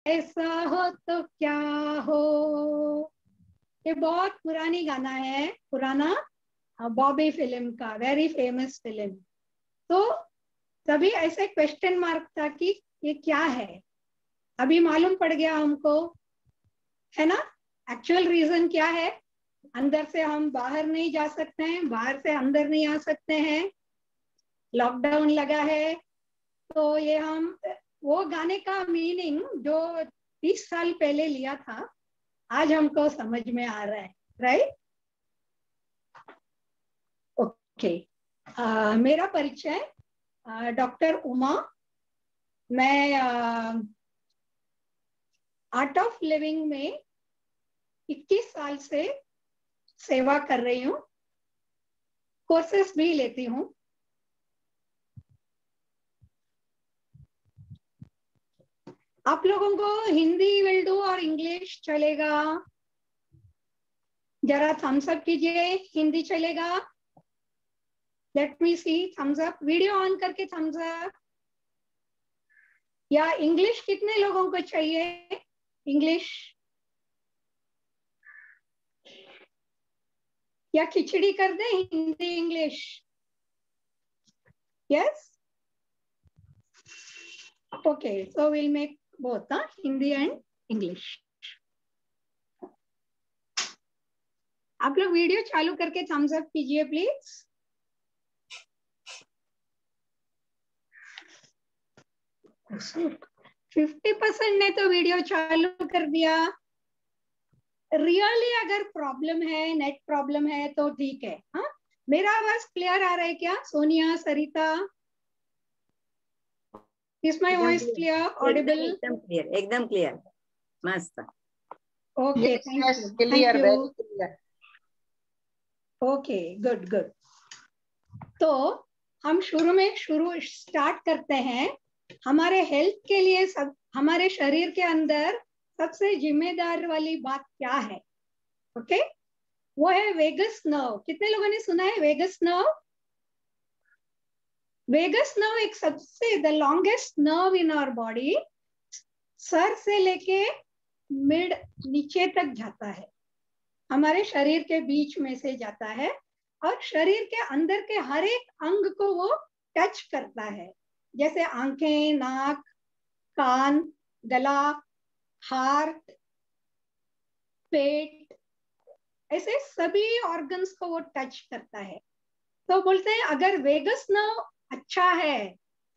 ऐसा हो तो क्या हो। ये बहुत पुरानी गाना है, पुराना बॉबी फिल्म का, वेरी फेमस फिल्म। तो तभी ऐसे क्वेश्चन मार्क था कि ये क्या है। अभी मालूम पड़ गया हमको, है ना। एक्चुअल रीजन क्या है, अंदर से हम बाहर नहीं जा सकते हैं, बाहर से अंदर नहीं आ सकते हैं, लॉकडाउन लगा है। तो ये हम वो गाने का मीनिंग जो 30 साल पहले लिया था, आज हमको समझ में आ रहा है, राइट। ओके, मेरा परिचय डॉक्टर उमा। मैं आर्ट ऑफ लिविंग में 21 साल से सेवा कर रही हूँ, कोर्सेस भी लेती हूँ। आप लोगों को हिंदी विल डू और इंग्लिश चलेगा? जरा थम्स अप कीजिए, हिंदी चलेगा? Let me see thumbs up, video ऑन करके थम्स अप। या इंग्लिश कितने लोगों को चाहिए? इंग्लिश या खिचड़ी कर दे, Hindi English? Yes, okay, so will make both, Hindi and English. आप लोग वीडियो चालू करके थम्स अप कीजिए प्लीज। अच्छा, 50% ने तो वीडियो चालू कर दिया। रियली अगर प्रॉब्लम है, नेट प्रॉब्लम है तो ठीक है। हाँ, मेरा आवाज क्लियर आ रहा है क्या? Sonia, Sarita, is my voice clear, audible? एकदम क्लियर, एकदम क्लियर, मस्त। Okay, thank you, thank you. Okay, good good. तो हम शुरू स्टार्ट करते हैं। हमारे हेल्थ के लिए, सब हमारे शरीर के अंदर सबसे जिम्मेदार वाली बात क्या है? ओके, वो है वेगस नर्व। कितने लोगों ने सुना है वेगस नर्व? वेगस नर्व एक सबसे the longest nerve in our body, सर से लेके मिड नीचे तक जाता है, हमारे शरीर के बीच में से जाता है और शरीर के अंदर के हर एक अंग को वो टच करता है, जैसे आंखें, नाक, कान, गला, हार्ट, पेट, ऐसे सभी ऑर्गन्स को वो टच करता है। तो बोलते हैं अगर वेगस नर्व अच्छा है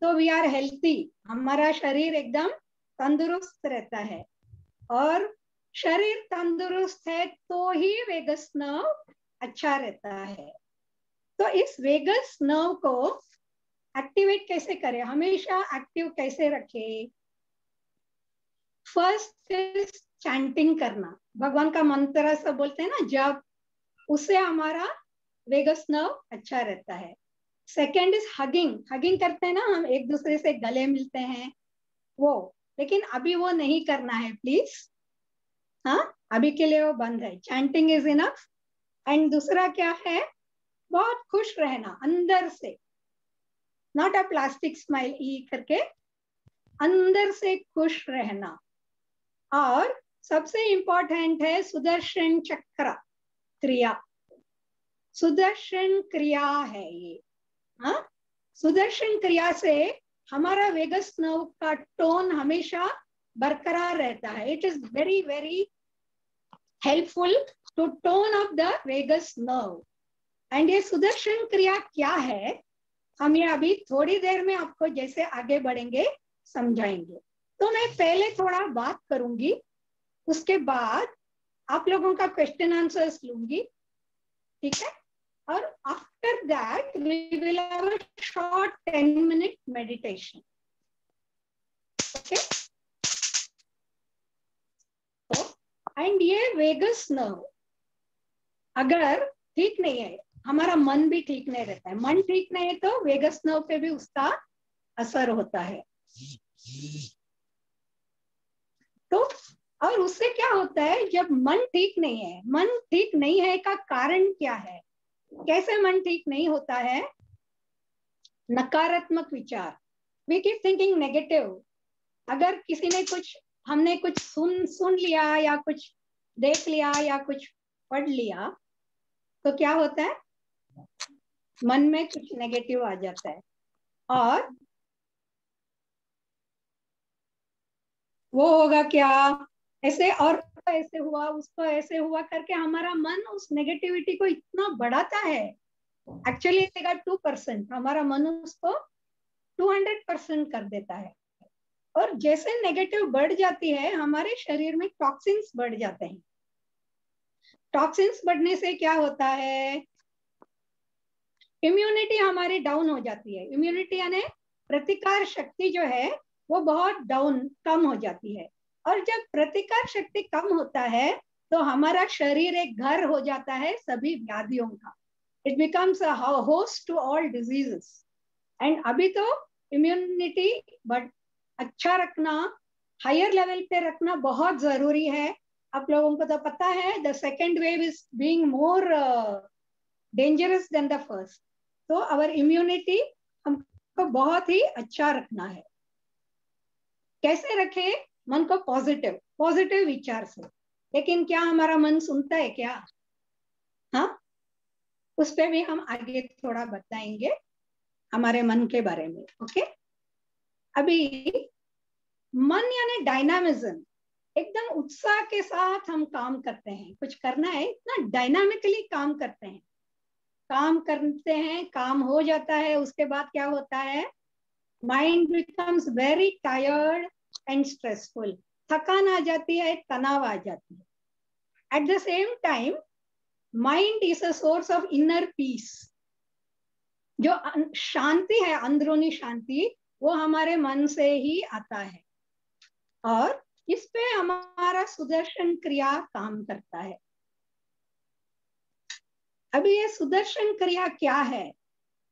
तो वी आर हेल्थी, हमारा शरीर एकदम तंदुरुस्त रहता है। और शरीर तंदुरुस्त है तो ही वेगस नर्व अच्छा रहता है। तो इस वेगस नर्व को एक्टिवेट कैसे करें, हमेशा एक्टिव कैसे रखें? फर्स्ट इज चैंटिंग करना, भगवान का मंत्र सब बोलते हैं ना, जब, उससे हमारा वेगस नर्व अच्छा रहता है। सेकेंड इज हगिंग, हगिंग करते हैं ना हम, एक दूसरे से गले मिलते हैं वो, लेकिन अभी वो नहीं करना है प्लीज। हाँ, अभी के लिए वो बंद है, चैंटिंग इज इनफ। एंड दूसरा क्या है, बहुत खुश रहना अंदर से, नॉट अ प्लास्टिक स्माइल ई करके, अंदर से खुश रहना। और सबसे इंपॉर्टेंट है सुदर्शन चक्र क्रिया, सुदर्शन क्रिया है ये। हाँ, सुदर्शन क्रिया से हमारा वेगस नर्व का टोन हमेशा बरकरार रहता है। It is very very helpful to tone up the vagus nerve. And ये सुदर्शन क्रिया क्या है, हम ये अभी थोड़ी देर में आपको जैसे आगे बढ़ेंगे समझाएंगे। तो मैं पहले थोड़ा बात करूंगी, उसके बाद आप लोगों का क्वेश्चन आंसर्स लूंगी, ठीक है। और after that we will have a short 10-minute meditation, okay. And ये वेगस नर्व अगर ठीक नहीं है, हमारा मन भी ठीक नहीं रहता है, मन ठीक नहीं है तो वेगस नर्व पे भी उसका असर होता है। तो और उससे क्या होता है, जब मन ठीक नहीं है, मन ठीक नहीं है का कारण क्या है, कैसे मन ठीक नहीं होता है? नकारात्मक विचार, वी कीप थिंकिंग नेगेटिव। अगर किसी ने कुछ हमने कुछ सुन लिया या कुछ देख लिया या कुछ पढ़ लिया तो क्या होता है, मन में कुछ नेगेटिव आ जाता है और वो होगा क्या, ऐसे और ऐसे हुआ, उसको ऐसे हुआ करके हमारा मन उस नेगेटिविटी को इतना बढ़ाता है। एक्चुअली 2%, हमारा मन उसको 200% कर देता है। और जैसे नेगेटिव बढ़ जाती है हमारे शरीर में टॉक्सिन्स बढ़ जाते हैं। टॉक्सिन्स बढ़ने से क्या होता है, इम्यूनिटी हमारी डाउन हो जाती है। इम्यूनिटी यानी प्रतिकार शक्ति जो है वो बहुत डाउन, कम हो जाती है। और जब प्रतिकार शक्ति कम होता है तो हमारा शरीर एक घर हो जाता है सभी व्याधियों का। It becomes a host to all diseases. And अभी तो इम्यूनिटी बट अच्छा रखना, हायर लेवल पे रखना बहुत जरूरी है। आप लोगों को तो पता है the second wave is being more dangerous than the first. तो अवर इम्यूनिटी हमको बहुत ही अच्छा रखना है। कैसे रखे, मन को पॉजिटिव पॉजिटिव विचार से। लेकिन क्या हमारा मन सुनता है क्या? हाँ, उस पे भी हम आगे थोड़ा बताएंगे हमारे मन के बारे में। ओके, अभी मन यानी डायनामिज्म, एकदम उत्साह के साथ हम काम करते हैं। कुछ करना है इतना डायनामिकली काम करते हैं, काम हो जाता है। उसके बाद क्या होता है, mind becomes very tired and stressful. थकान आ जाती है, तनाव आ जाती है। At the same time mind is a source of inner peace. जो शांति है, अंदरूनी शांति, वो हमारे मन से ही आता है। और इस पे हमारा सुदर्शन क्रिया काम करता है। अभी ये सुदर्शन क्रिया क्या है,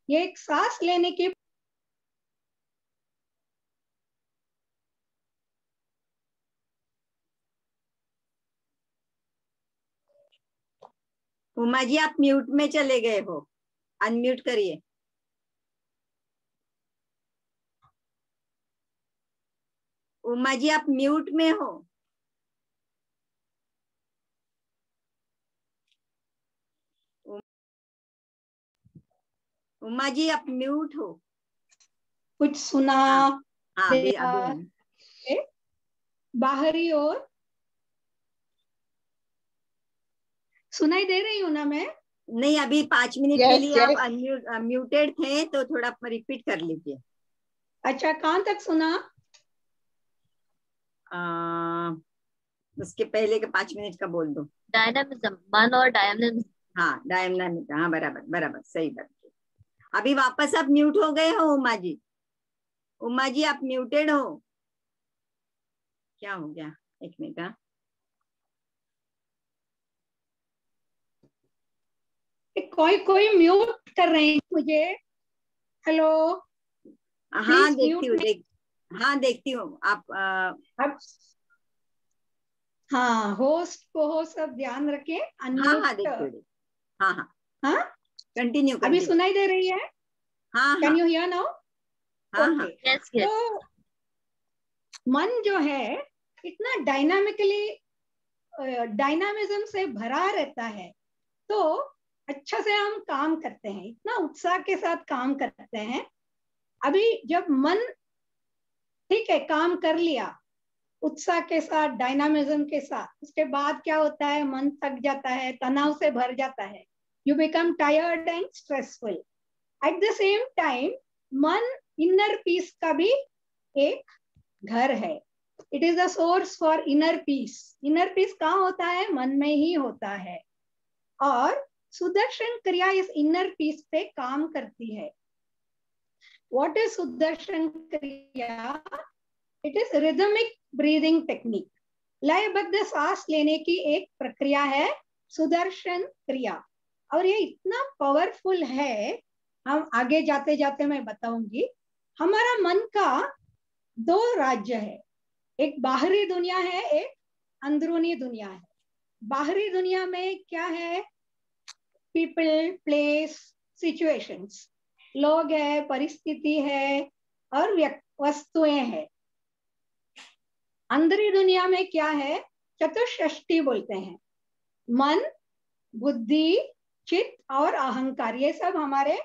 ये एक सांस लेने की उमा जी आप म्यूट में चले गए हो, अनम्यूट करिए। उमा जी आप म्यूट में हो। उमा जी आप म्यूट हो। कुछ सुना, हाँ अभी अभी बाहरी ओर सुनाई दे रही हूँ ना मैं? नहीं, अभी 5 मिनट के लिए आप म्यूटेड थे तो थोड़ा रिपीट कर लीजिए। अच्छा, कहाँ तक सुना? उसके पहले के 5 मिनट का बोल दो। डायनामिज्म, मन और डायनामिज्म। हाँ डायनामिज्म, हाँ बराबर बराबर, सही बात। अभी वापस आप म्यूट हो गए हो उमा जी। उमा जी आप म्यूटेड हो, क्या हो गया? एक मिनट। कोई कोई म्यूट कर रहे हैं मुझे। हेलो, हाँ देखती हूँ, हाँ देखती हूँ आप अब हाँ, होस्ट को सब ध्यान रखें। हाँ देखती हूँ। हाँ हाँ हाँ, कंटिन्यू अभी सुनाई दे रही है? हाँ कैन यू हियर नाउ? हाँ ओके, यस यस। तो मन जो है इतना डायनामिज्म से भरा रहता है, तो अच्छा से हम काम करते हैं, इतना उत्साह के साथ काम करते हैं। अभी जब मन ठीक है काम कर लिया उत्साह के साथ, डायनामिज्म के साथ, उसके बाद क्या होता है, मन थक जाता है, तनाव से भर जाता है। You become tired and stressful. At the same time मन इनर पीस का भी एक घर है। It is a source for inner peace. Inner peace कहाँ होता है? मन में ही होता है। और सुदर्शन क्रिया इस इनर पीस पे काम करती है। व्हाट इज सुदर्शन क्रिया? It is rhythmic breathing technique. लयबद्ध सांस लेने की एक प्रक्रिया है सुदर्शन क्रिया। और ये इतना पावरफुल है, हम आगे जाते जाते मैं बताऊंगी। हमारा मन का 2 राज्य है, एक बाहरी दुनिया है, एक अंदरूनी दुनिया है। बाहरी दुनिया में क्या है? पीपल, प्लेस, सिचुएशंस, लोग है, परिस्थिति है और वस्तुएं हैं। अंदरी दुनिया में क्या है, चतुष्षष्टि बोलते हैं, मन, बुद्धि, चित्त और अहंकार, ये सब हमारे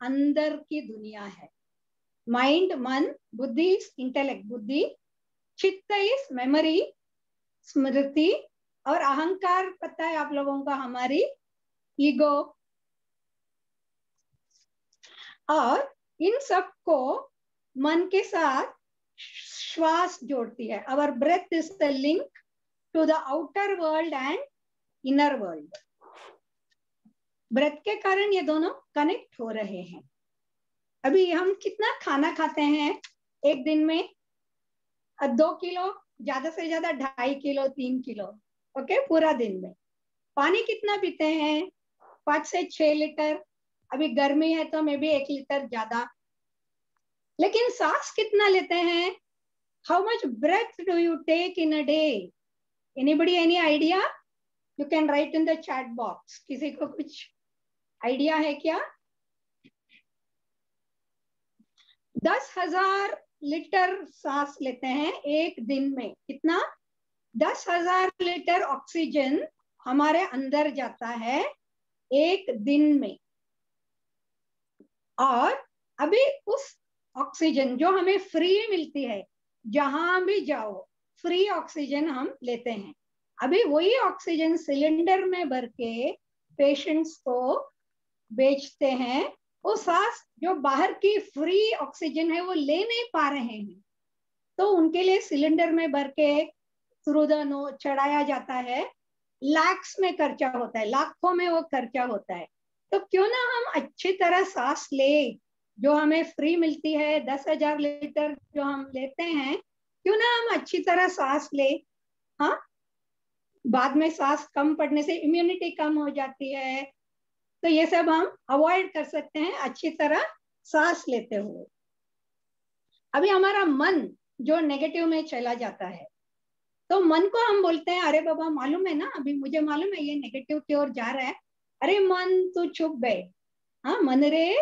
अंदर की दुनिया है। माइंड, मन, बुद्धि इज इंटेलेक्ट, बुद्धि, चित्त इज मेमोरी, स्मृति, और अहंकार पता है आप लोगों का, हमारी ईगो। और इन सबको मन के साथ श्वास जोड़ती है। Our breath is the link to the outer world and inner world. Breath के कारण ये दोनों कनेक्ट हो रहे हैं। अभी हम कितना खाना खाते हैं एक दिन में? 2 किलो, ज्यादा से ज्यादा 2.5 किलो, 3 किलो, ओके, पूरा दिन में। पानी कितना पीते हैं? 5 से 6 लीटर। अभी गर्मी है तो मे बी 1 लीटर ज्यादा। लेकिन सांस कितना लेते हैं? How much breath do you take in a day? Anybody, any idea? You can write in the chat box. किसी को कुछ आइडिया है क्या? 10,000 लीटर सांस लेते हैं एक दिन में। कितना? 10,000 लीटर ऑक्सीजन हमारे अंदर जाता है एक दिन में। और अभी उस ऑक्सीजन जो हमें फ्री मिलती है, जहां भी जाओ फ्री ऑक्सीजन हम लेते हैं। अभी वही ऑक्सीजन सिलेंडर में भर के पेशेंट्स को बेचते हैं। वो सांस जो बाहर की फ्री ऑक्सीजन है वो ले नहीं पा रहे हैं, तो उनके लिए सिलेंडर में भर के थ्रू द नोज चढ़ाया जाता है। लाख्स में खर्चा होता है, लाखों में वो खर्चा होता है। तो क्यों ना हम अच्छी तरह सांस ले, जो हमें फ्री मिलती है 10,000 लीटर जो हम लेते हैं, क्यों ना हम अच्छी तरह सांस ले। हाँ, बाद में सांस कम पड़ने से इम्यूनिटी कम हो जाती है, तो ये सब हम अवॉइड कर सकते हैं अच्छी तरह सांस लेते हुए। अभी हमारा मन जो नेगेटिव में चला जाता है, तो मन को हम बोलते हैं, अरे बाबा मालूम है ना, अभी मुझे मालूम है ये नेगेटिव की ओर जा रहा है, अरे मन तू चुप बैठ, हाँ मन रे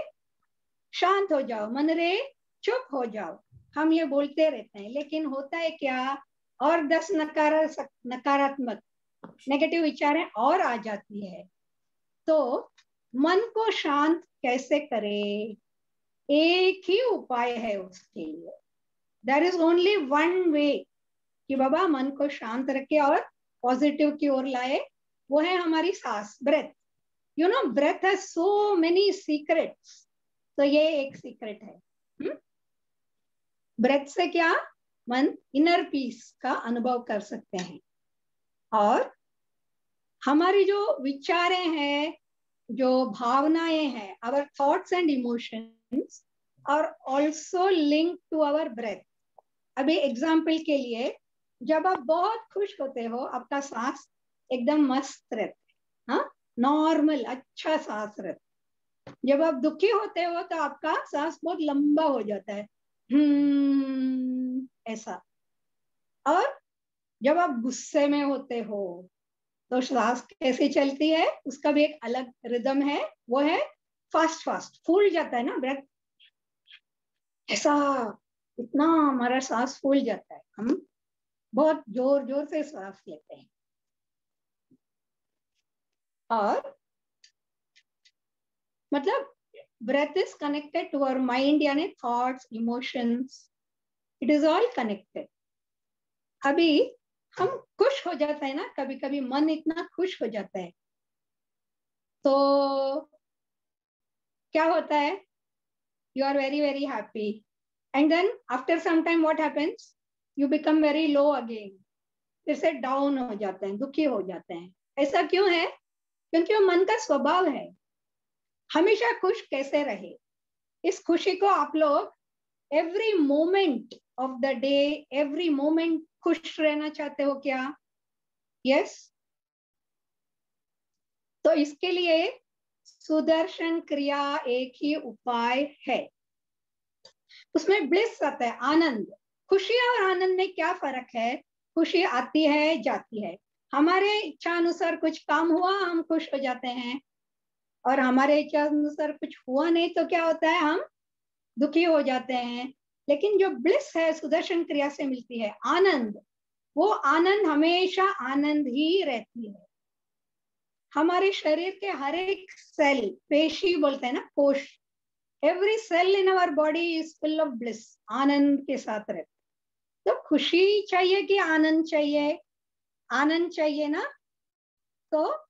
शांत हो जाओ, मन रे चुप हो जाओ। हम ये बोलते रहते हैं, लेकिन होता है क्या, और 10 नकारात्मक नेगेटिव विचारें और आ जाती है। तो मन को शांत कैसे करें? एक ही उपाय है उसके लिए। There is only one way कि बाबा मन को शांत रखे और पॉजिटिव की ओर लाए, वो है हमारी सांस, breath. You know breath has so many secrets, तो ये एक सीक्रेट है। ब्रेथ से क्या, मन इनर पीस का अनुभव कर सकते हैं। और हमारी जो विचारें हैं, जो भावनाएं हैं, our thoughts and emotions are also link to our breath. अभी एग्जाम्पल के लिए, जब आप बहुत खुश होते हो, आपका सांस एकदम मस्त रहता है, हाँ, नॉर्मल अच्छा सांस रहता है। जब आप दुखी होते हो तो आपका सांस बहुत लंबा हो जाता है, ऐसा। और जब आप गुस्से में होते हो तो सांस कैसे चलती है, उसका भी एक अलग रिदम है, वो है फास्ट फास्ट, फूल जाता है ना ब्रेथ, ऐसा, इतना हमारा सांस फूल जाता है, हम बहुत जोर जोर से सांस लेते हैं। और मतलब breath is connected to our mind, यानी thoughts, emotions, it is all connected. अभी हम खुश हो जाता है ना, कभी कभी मन इतना खुश हो जाता है, तो क्या होता है, you are very very happy, and then after some time what happens, you become very low again, फिर से डाउन हो जाते हैं, दुखी हो जाते हैं। ऐसा क्यों है? क्योंकि वो मन का स्वभाव है। हमेशा खुश कैसे रहे, इस खुशी को आप लोग every moment of the day, every moment खुश रहना चाहते हो क्या? यस। तो इसके लिए सुदर्शन क्रिया एक ही उपाय है। उसमें ब्लिस आता है, आनंद। खुशी और आनंद में क्या फर्क है? खुशी आती है जाती है, हमारे इच्छा अनुसार कुछ काम हुआ हम खुश हो जाते हैं, और हमारे इच्छा अनुसार कुछ हुआ नहीं तो क्या होता है, हम दुखी हो जाते हैं। लेकिन जो ब्लिस है सुदर्शन क्रिया से मिलती है, आनंद, वो आनंद हमेशा आनंद ही रहती है। हमारे शरीर के हर एक सेल, पेशी बोलते हैं ना, कोश, every cell in our body is full of bliss, आनंद के साथ रहते। तो खुशी चाहिए कि आनंद चाहिए? आनंद चाहिए ना। तो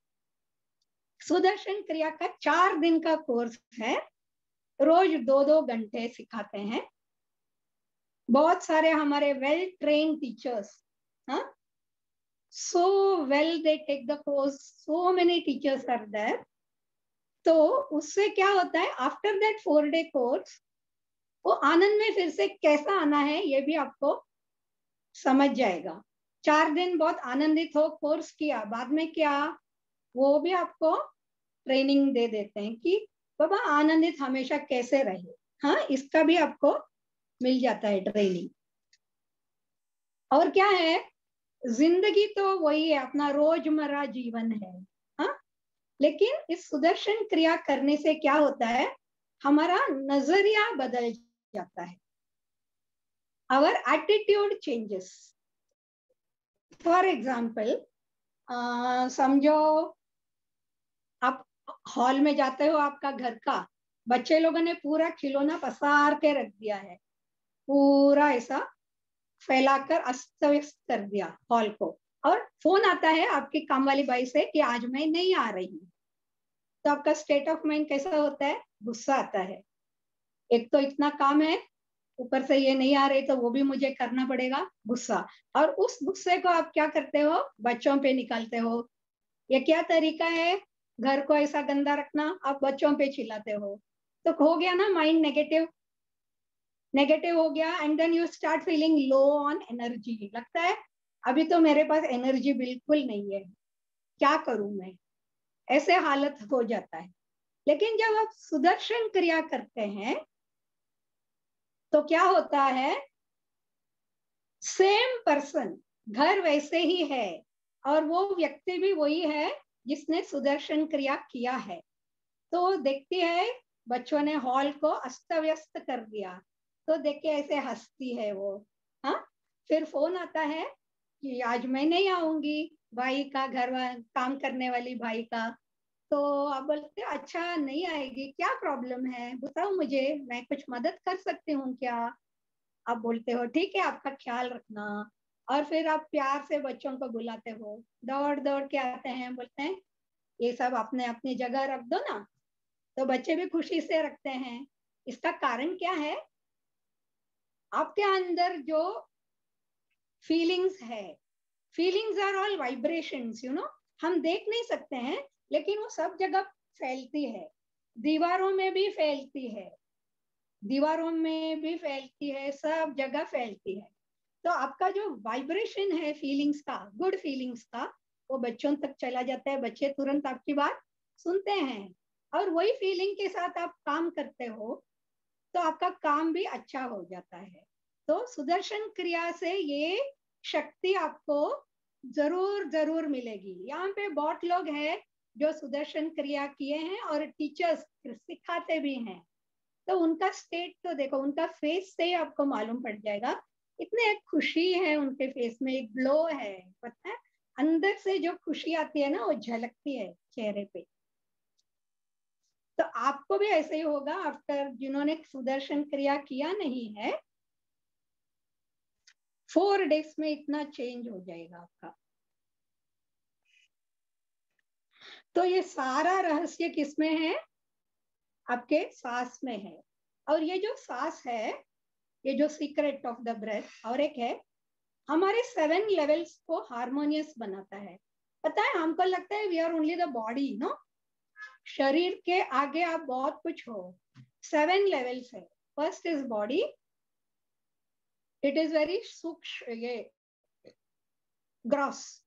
सुदर्शन क्रिया का 4 दिन का कोर्स है, रोज 2-2 घंटे सिखाते हैं। बहुत सारे हमारे वेल ट्रेन टीचर्स, हाँ, so well they take the course, so many teachers are there. तो उससे क्या होता है, आफ्टर दैट 4-day कोर्स वो आनंद में फिर से कैसा आना है ये भी आपको समझ जाएगा। 4 दिन बहुत आनंदित हो, कोर्स किया, बाद में क्या, वो भी आपको ट्रेनिंग दे देते हैं कि बाबा आनंदित हमेशा कैसे रहे। हाँ, इसका भी आपको मिल जाता है ट्रेनिंग। और क्या है, जिंदगी तो वही है, अपना रोजमर्रा जीवन है। हाँ, लेकिन इस सुदर्शन क्रिया करने से क्या होता है, हमारा नजरिया बदल जाता है, our attitude changes. For example, समझो आप हॉल में जाते हो, आपका घर का, बच्चे लोगों ने पूरा खिलौना पसार के रख दिया है, पूरा ऐसा फैलाकर अस्त व्यस्त कर दिया हॉल को, और फोन आता है आपकी काम वाली बाई से कि आज मैं नहीं आ रही। तो आपका स्टेट ऑफ माइंड कैसा होता है, गुस्सा आता है। एक तो इतना काम है, ऊपर से ये नहीं आ रही तो वो भी मुझे करना पड़ेगा, गुस्सा। और उस गुस्से को आप क्या करते हो, बच्चों पे निकालते हो। ये क्या तरीका है, घर को ऐसा गंदा रखना, आप बच्चों पे चिल्लाते हो, तो हो गया ना माइंड नेगेटिव, नेगेटिव हो गया। And then you start feeling low on energy, लगता है अभी तो मेरे पास एनर्जी बिल्कुल नहीं है, क्या करूं मैं, ऐसे हालत हो जाता है। लेकिन जब आप सुदर्शन क्रिया करते हैं तो क्या होता है, सेम पर्सन, घर वैसे ही है और वो व्यक्ति भी वही है जिसने सुदर्शन क्रिया किया है। तो देखती है बच्चों ने हॉल को अस्त व्यस्त कर दिया, तो देख के ऐसे हंसती है वो। हाँ, फिर फोन आता है कि आज मैं नहीं आऊंगी, भाई का, घर काम करने वाली भाई का। तो आप बोलते अच्छा नहीं आएगी, क्या प्रॉब्लम है बताओ मुझे, मैं कुछ मदद कर सकती हूँ क्या? आप बोलते हो ठीक है, आपका ख्याल रखना। और फिर आप प्यार से बच्चों को बुलाते हो, दौड़ दौड़ के आते हैं, बोलते हैं ये सब अपने अपनी जगह रख दो ना। तो बच्चे भी खुशी से रखते हैं। इसका कारण क्या है, आपके अंदर जो फीलिंग्स है, feelings are all vibrations, you know, हम देख नहीं सकते हैं लेकिन वो सब जगह फैलती है, दीवारों में भी फैलती है, दीवारों में भी फैलती है, सब जगह फैलती है। तो आपका जो वाइब्रेशन है फीलिंग्स का, गुड फीलिंग्स का, वो बच्चों तक चला जाता है, बच्चे तुरंत आपकी बात सुनते हैं। और वही फीलिंग के साथ आप काम करते हो तो आपका काम भी अच्छा हो जाता है। तो सुदर्शन क्रिया से ये शक्ति आपको जरूर जरूर मिलेगी। यहाँ पे बहुत लोग हैं जो सुदर्शन क्रिया किए हैं और टीचर्स सिखाते भी हैं। तो उनका स्टेट तो देखो, उनका फेस से ही आपको मालूम पड़ जाएगा, इतने एक खुशी है उनके फेस में, एक ग्लो है, पता है, अंदर से जो खुशी आती है ना वो झलकती है चेहरे पे। तो आपको भी ऐसे ही होगा, आफ्टर जिन्होंने सुदर्शन क्रिया किया नहीं है, 4 days में इतना चेंज हो जाएगा आपका। तो ये सारा रहस्य किसमें है, आपके सांस में है। और ये जो सांस है, ये जो सीक्रेट ऑफ द ब्रेथ, और एक है हमारे 7 लेवल्स को हार्मोनियस बनाता है। पता है, हमको लगता है we are only the body, no, शरीर के आगे आप बहुत कुछ हो। 7 लेवल्स है। First is body, it is very सूक्ष्म, ये ग्रॉस,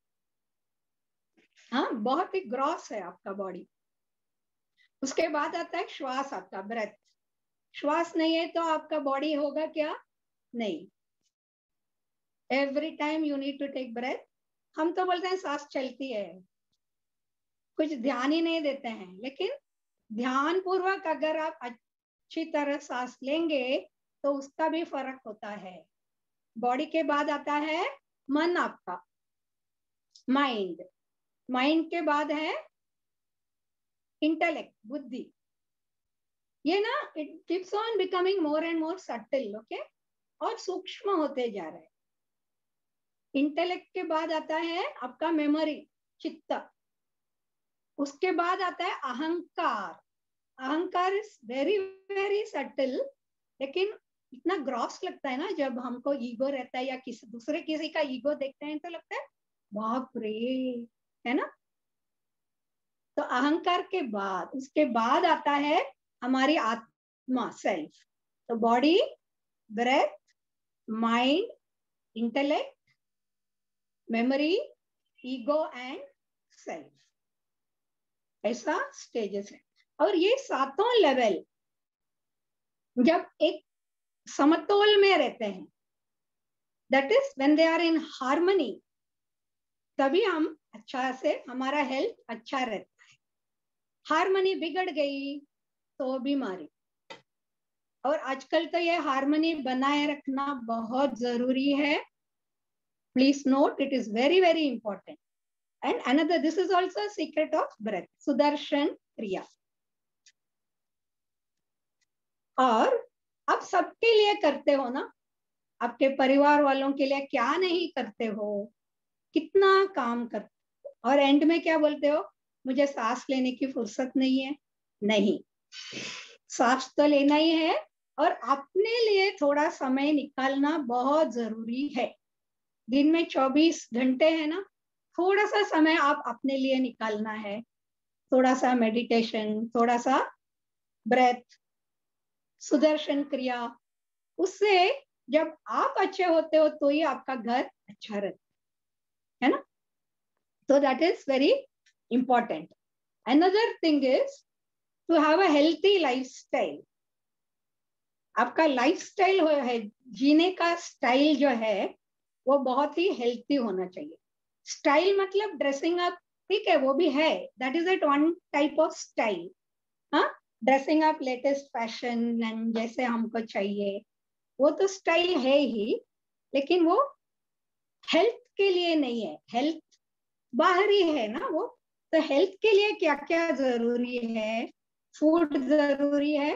हाँ बहुत ही ग्रॉस है आपका बॉडी। उसके बाद आता है श्वास, आपका ब्रेथ। श्वास नहीं है तो आपका बॉडी होगा क्या, नहीं। Every time you need to take breath. हम तो बोलते हैं सांस चलती है, कुछ ध्यान ही नहीं देते हैं, लेकिन ध्यान पूर्वक अगर आप अच्छी तरह सांस लेंगे तो उसका भी फर्क होता है। बॉडी के बाद आता है मन आपका, माइंड, माइंड के बाद है इंटेलेक्ट, बुद्धि। ये ना it keeps on becoming more and more subtle, okay, और सूक्ष्म होते जा रहा है। इंटेलेक्ट के बाद आता है आपका मेमोरी, चित्त। उसके बाद आता है अहंकार। अहंकार इज वेरी वेरी सटल, लेकिन इतना ग्रॉस लगता है ना जब हमको ईगो रहता है या किसी दूसरे किसी का ईगो देखते हैं तो लगता है बाप रे, है ना। तो अहंकार के बाद, उसके बाद आता है हमारी आत्मा, सेल्फ। तो body, breath, mind, intellect, memory, ego and self, ऐसा स्टेजेस है। और ये सातों लेवल जब एक समतोल में रहते हैं, that is when they are in harmony, तभी हम अच्छा से, हमारा हेल्थ अच्छा रहता है। हार्मनी बिगड़ गई तो बीमारी। और आजकल तो ये हार्मनी बनाए रखना बहुत जरूरी है। Please note, it is very very important. And another, this is also secret of breath, Sudarshan Kriya. और आप सबके लिए करते हो ना, आपके परिवार वालों के लिए क्या नहीं करते हो, कितना काम करते हो। और एंड में क्या बोलते हो, मुझे सांस लेने की फुर्सत नहीं है। नहीं, सांस तो लेना ही है, और अपने लिए थोड़ा समय निकालना बहुत जरूरी है। दिन में 24 घंटे है ना, थोड़ा सा समय आप अपने लिए निकालना है। थोड़ा सा मेडिटेशन, थोड़ा सा ब्रेथ, सुदर्शन क्रिया। उससे जब आप अच्छे होते हो तो ही आपका घर अच्छा रहता है ना। So that is very important. Another thing is to have a healthy lifestyle. आपका लाइफस्टाइल है, जीने का स्टाइल जो है वो बहुत ही हेल्थी होना चाहिए। स्टाइल मतलब ड्रेसिंग अप, ठीक है, वो भी है, that is at one type of style. हाँ, dressing up latest fashion and जैसे हमको चाहिए, वो तो स्टाइल है ही, लेकिन वो हेल्थ के लिए नहीं है। हेल्थ बाहरी है ना वो। तो हेल्थ के लिए क्या क्या जरूरी है, फूड जरूरी है।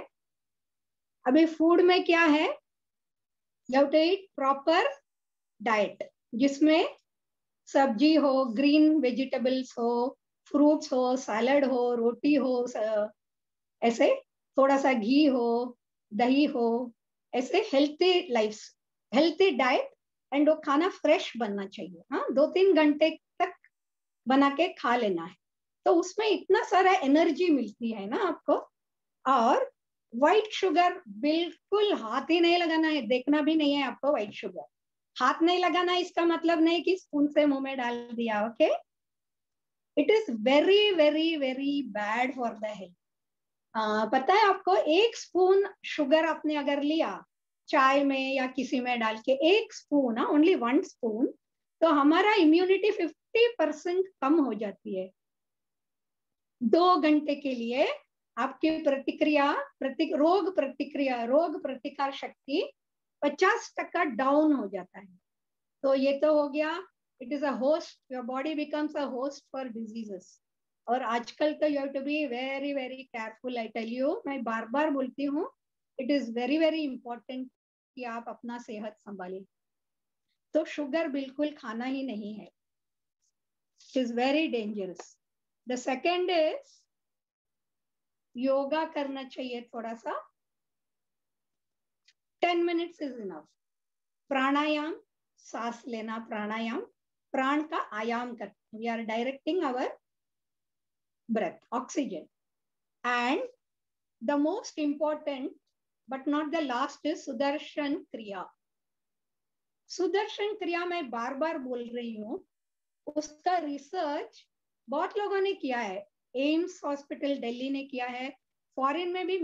अभी फूड में क्या है, you have to eat proper diet, जिसमें सब्जी हो, ग्रीन वेजिटेबल्स हो, फ्रूट्स हो, सैलड हो, रोटी हो, ऐसे थोड़ा सा घी हो, दही हो, ऐसे healthy life, healthy diet. And वो खाना फ्रेश बनना चाहिए। हाँ, 2-3 घंटे तक बना के खा लेना है, तो उसमें इतना सारा एनर्जी मिलती है ना आपको। और व्हाइट शुगर बिल्कुल हाथ ही नहीं लगाना है, देखना भी नहीं है आपको। व्हाइट शुगर हाथ नहीं लगाना, इसका मतलब नहीं कि स्पून से मुंह में डाल दिया, okay. It is very very very bad for the health. पता है आपको, 1 स्पून शुगर आपने अगर लिया चाय में या किसी में डाल के, 1 स्पून, ओनली 1 स्पून, तो हमारा इम्यूनिटी 50% कम हो जाती है। 2 घंटे के लिए आपकी प्रतिक्रिया, रोग प्रतिकार शक्ति 50% डाउन हो जाता है। तो ये तो हो गया, it is a host, your body becomes a host for diseases. और आजकल तो you have to be very very careful. I tell you, मैं बार बार बोलती हूँ, it is very very important कि आप अपना सेहत संभालें। तो शुगर बिल्कुल खाना ही नहीं है, it is very dangerous. The second is yoga करना चाहिए थोड़ा सा, 10 मिनट्स इज इनफ। प्राणायाम, सांस लेना प्राणायाम, प्राण का आयाम करते, we are directing our breath, oxygen. And the most important but not the last is Sudarshan क्रिया। सुदर्शन क्रिया मैं बार बार बोल रही हूँ, उसका रिसर्च बहुत लोगों ने किया है। एम्स हॉस्पिटल दिल्ली ने किया है, फॉरेन में भी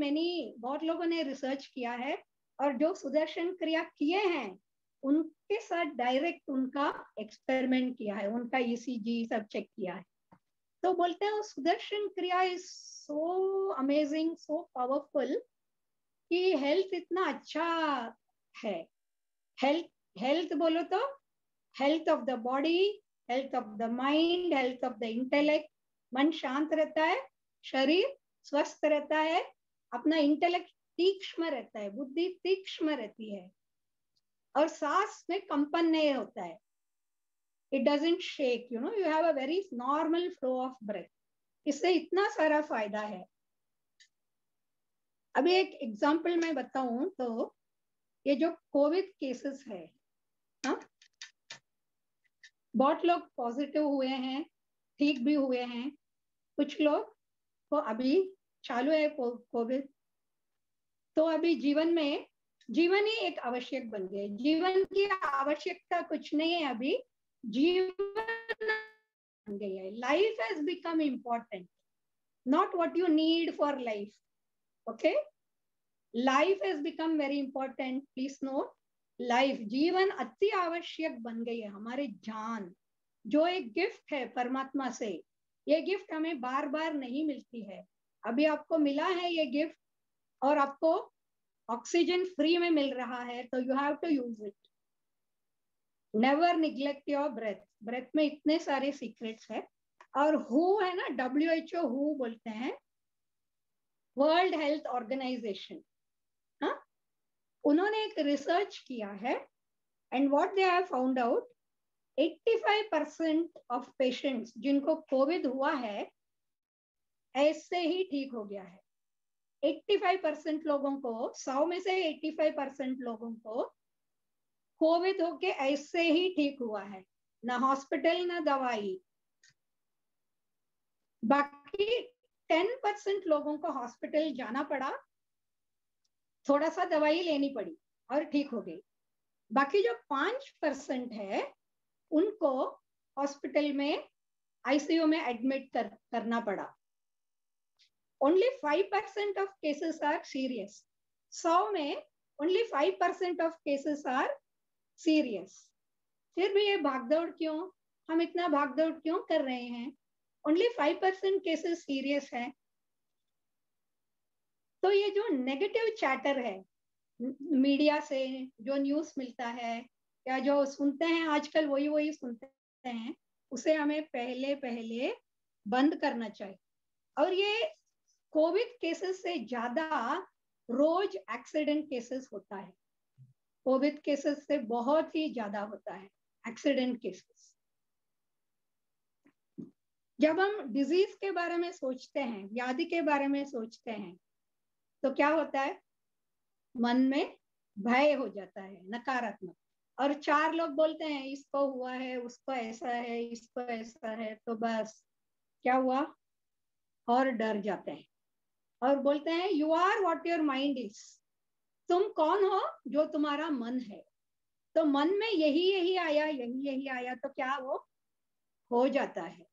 बहुत लोगों ने रिसर्च किया है। और जो सुदर्शन क्रिया किए हैं उनके साथ डायरेक्ट उनका एक्सपेरिमेंट किया है, उनका ईसीजी सब चेक किया है। तो बोलते हैं सुदर्शन क्रिया is so amazing, so powerful कि हेल्थ इतना अच्छा है। हेल्थ बोलो तो health of the body, health of the mind, health of the intellect. मन शांत रहता है, शरीर स्वस्थ रहता है, अपना इंटेलेक्ट तीक्ष्ण रहता है, बुद्धि तीक्ष्ण रहती है, और सांस में कंपन नहीं होता है, it doesn't shake, you have a very normal flow of breath. इससे इतना सारा फायदा है। अभी एक एग्जांपल मैं बताऊं तो ये जो कोविड केसेस है, हाँ, बहुत लोग पॉजिटिव हुए हैं, ठीक भी हुए हैं, कुछ लोग को अभी चालू है कोविड। तो अभी जीवन ही एक आवश्यक बन गया। जीवन की आवश्यकता कुछ नहीं है, अभी जीवन बन गई है। Life has become important, not what you need for life. Okay, life has become very important, please note. Life, जीवन अति आवश्यक बन गई है। हमारे जान जो एक गिफ्ट है परमात्मा से, ये गिफ्ट हमें बार बार नहीं मिलती है। अभी आपको मिला है ये गिफ्ट, और आपको ऑक्सीजन फ्री में मिल रहा है, तो you have to use it. Never neglect your breath. Breath में इतने सारे सीक्रेट्स है। और हु है ना, WHO, हु बोलते हैं, वर्ल्ड हेल्थ ऑर्गेनाइजेशन, हाँ, उन्होंने एक रिसर्च किया है, and what they have found out, 85% of patients जिनको कोविड हुआ है ऐसे ही ठीक हो गया है। 85% लोगों को, 100 में से 85% लोगों को कोविड होके ऐसे ही ठीक हुआ है, ना हॉस्पिटल ना दवाई। बाकी 10% लोगों को हॉस्पिटल जाना पड़ा, थोड़ा सा दवाई लेनी पड़ी और ठीक हो गई। बाकी जो 5% है उनको हॉस्पिटल में, आईसीयू में एडमिट करना पड़ा। Only 5% of cases are serious. 100 में only 5% of cases are serious. फिर भी ये भागदौड़ क्यों, हम इतना भागदौड़ क्यों कर रहे हैं? ओनली 5% केसेस सीरियस है। तो ये जो नेगेटिव चैटर है मीडिया से, जो न्यूज मिलता है या जो सुनते हैं आजकल, वही सुनते हैं, उसे हमें पहले बंद करना चाहिए। और ये कोविड केसेस से ज्यादा रोज एक्सीडेंट केसेस होता है। कोविड केसेस से बहुत ही ज्यादा होता है एक्सीडेंट केसेस। जब हम डिजीज के बारे में सोचते हैं, व्याधि के बारे में सोचते हैं, तो क्या होता है? मन में भय हो जाता है, नकारात्मक। और 4 लोग बोलते हैं इसको हुआ है, उसको ऐसा है, इसको ऐसा है, तो बस क्या हुआ, और डर जाते हैं और बोलते हैं you are what your mind is. तुम कौन हो? जो तुम्हारा मन है। तो मन में यही आया, तो क्या वो हो जाता है।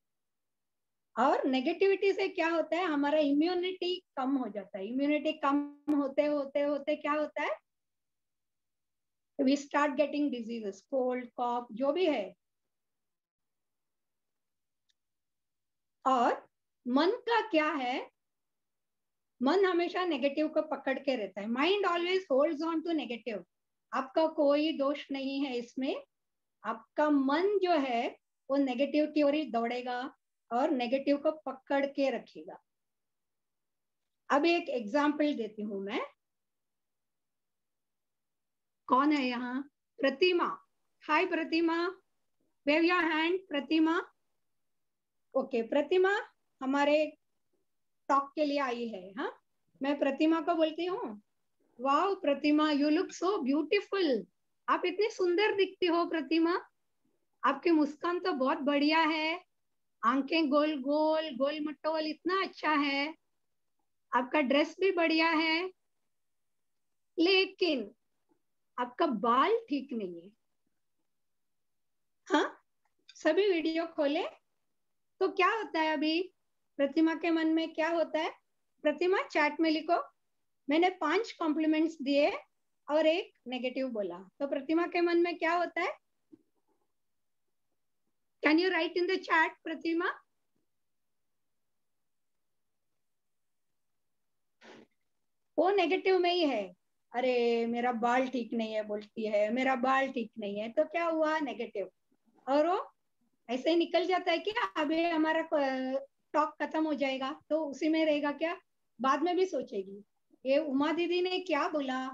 और नेगेटिविटी से क्या होता है, हमारा इम्यूनिटी कम हो जाता है। इम्यूनिटी कम होते होते होते क्या होता है, we start getting diseases, cold, cough, जो भी है। और मन का क्या है, मन हमेशा नेगेटिव को पकड़ के रहता है। Mind always holds on to negative. आपका कोई दोष नहीं है इसमें। आपका मन जो है वो नेगेटिव की ओर ही दौड़ेगा और नेगेटिव को पकड़ के रखेगा। अब एक एग्जाम्पल देती हूं मैं। कौन है यहाँ? Pratima. Hi Pratima, wave your hand. Pratima, okay. Pratima हमारे टॉक के लिए आई है। हाँ, मैं प्रतिमा को बोलती हूँ, wow Pratima, you look so beautiful. आप इतनी सुंदर दिखती हो प्रतिमा। आपकी मुस्कान तो बहुत बढ़िया है, आंखें गोल गोल, गोल मटोल, इतना अच्छा है। आपका ड्रेस भी बढ़िया है, लेकिन आपका बाल ठीक नहीं है। हाँ, सभी वीडियो खोले तो क्या होता है अभी प्रतिमा के मन में? क्या होता है? प्रतिमा चैट में लिखो, मैंने 5 कॉम्प्लीमेंट्स दिए और एक नेगेटिव बोला, तो प्रतिमा के मन में क्या होता है? Can you write in the chat Pratima? वो नेगेटिव में ही है। अरे मेरा बाल ठीक नहीं है बोलती है, मेरा बाल ठीक नहीं है, तो क्या हुआ? नेगेटिव। और वो ऐसे ही निकल जाता है कि अभी हमारा टॉक खत्म हो जाएगा तो उसी में रहेगा क्या, बाद में भी सोचेगी ये उमा दीदी ने क्या बोला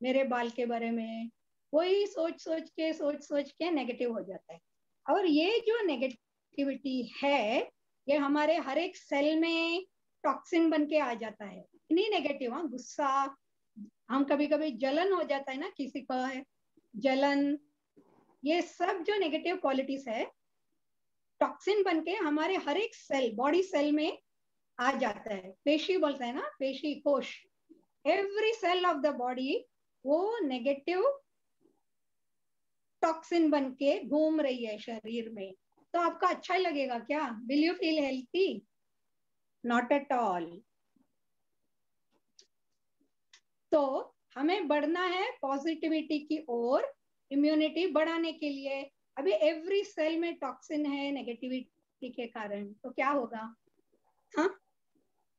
मेरे बाल के बारे में, वही सोच सोच के नेगेटिव हो जाता है। और ये जो नेगेटिविटी है ये हमारे हर एक सेल में टॉक्सिन बन के आ जाता है। इन्हीं नेगेटिव, हाँ, गुस्सा, हम कभी कभी जलन हो जाता है ना किसी को, है जलन, ये सब जो नेगेटिव क्वालिटीज है टॉक्सिन बन के हमारे हर एक सेल, बॉडी सेल में आ जाता है। पेशी बोलते हैं ना, पेशी कोश, every cell of the body वो नेगेटिव टॉक्सिन बन के घूम रही है शरीर में। तो आपका अच्छा लगेगा क्या? Will you feel healthy? Not at all. तो हमें बढ़ना है पॉजिटिविटी की ओर, इम्यूनिटी बढ़ाने के लिए। अभी एवरी सेल में टॉक्सिन है नेगेटिविटी के कारण, तो क्या होगा? हाँ,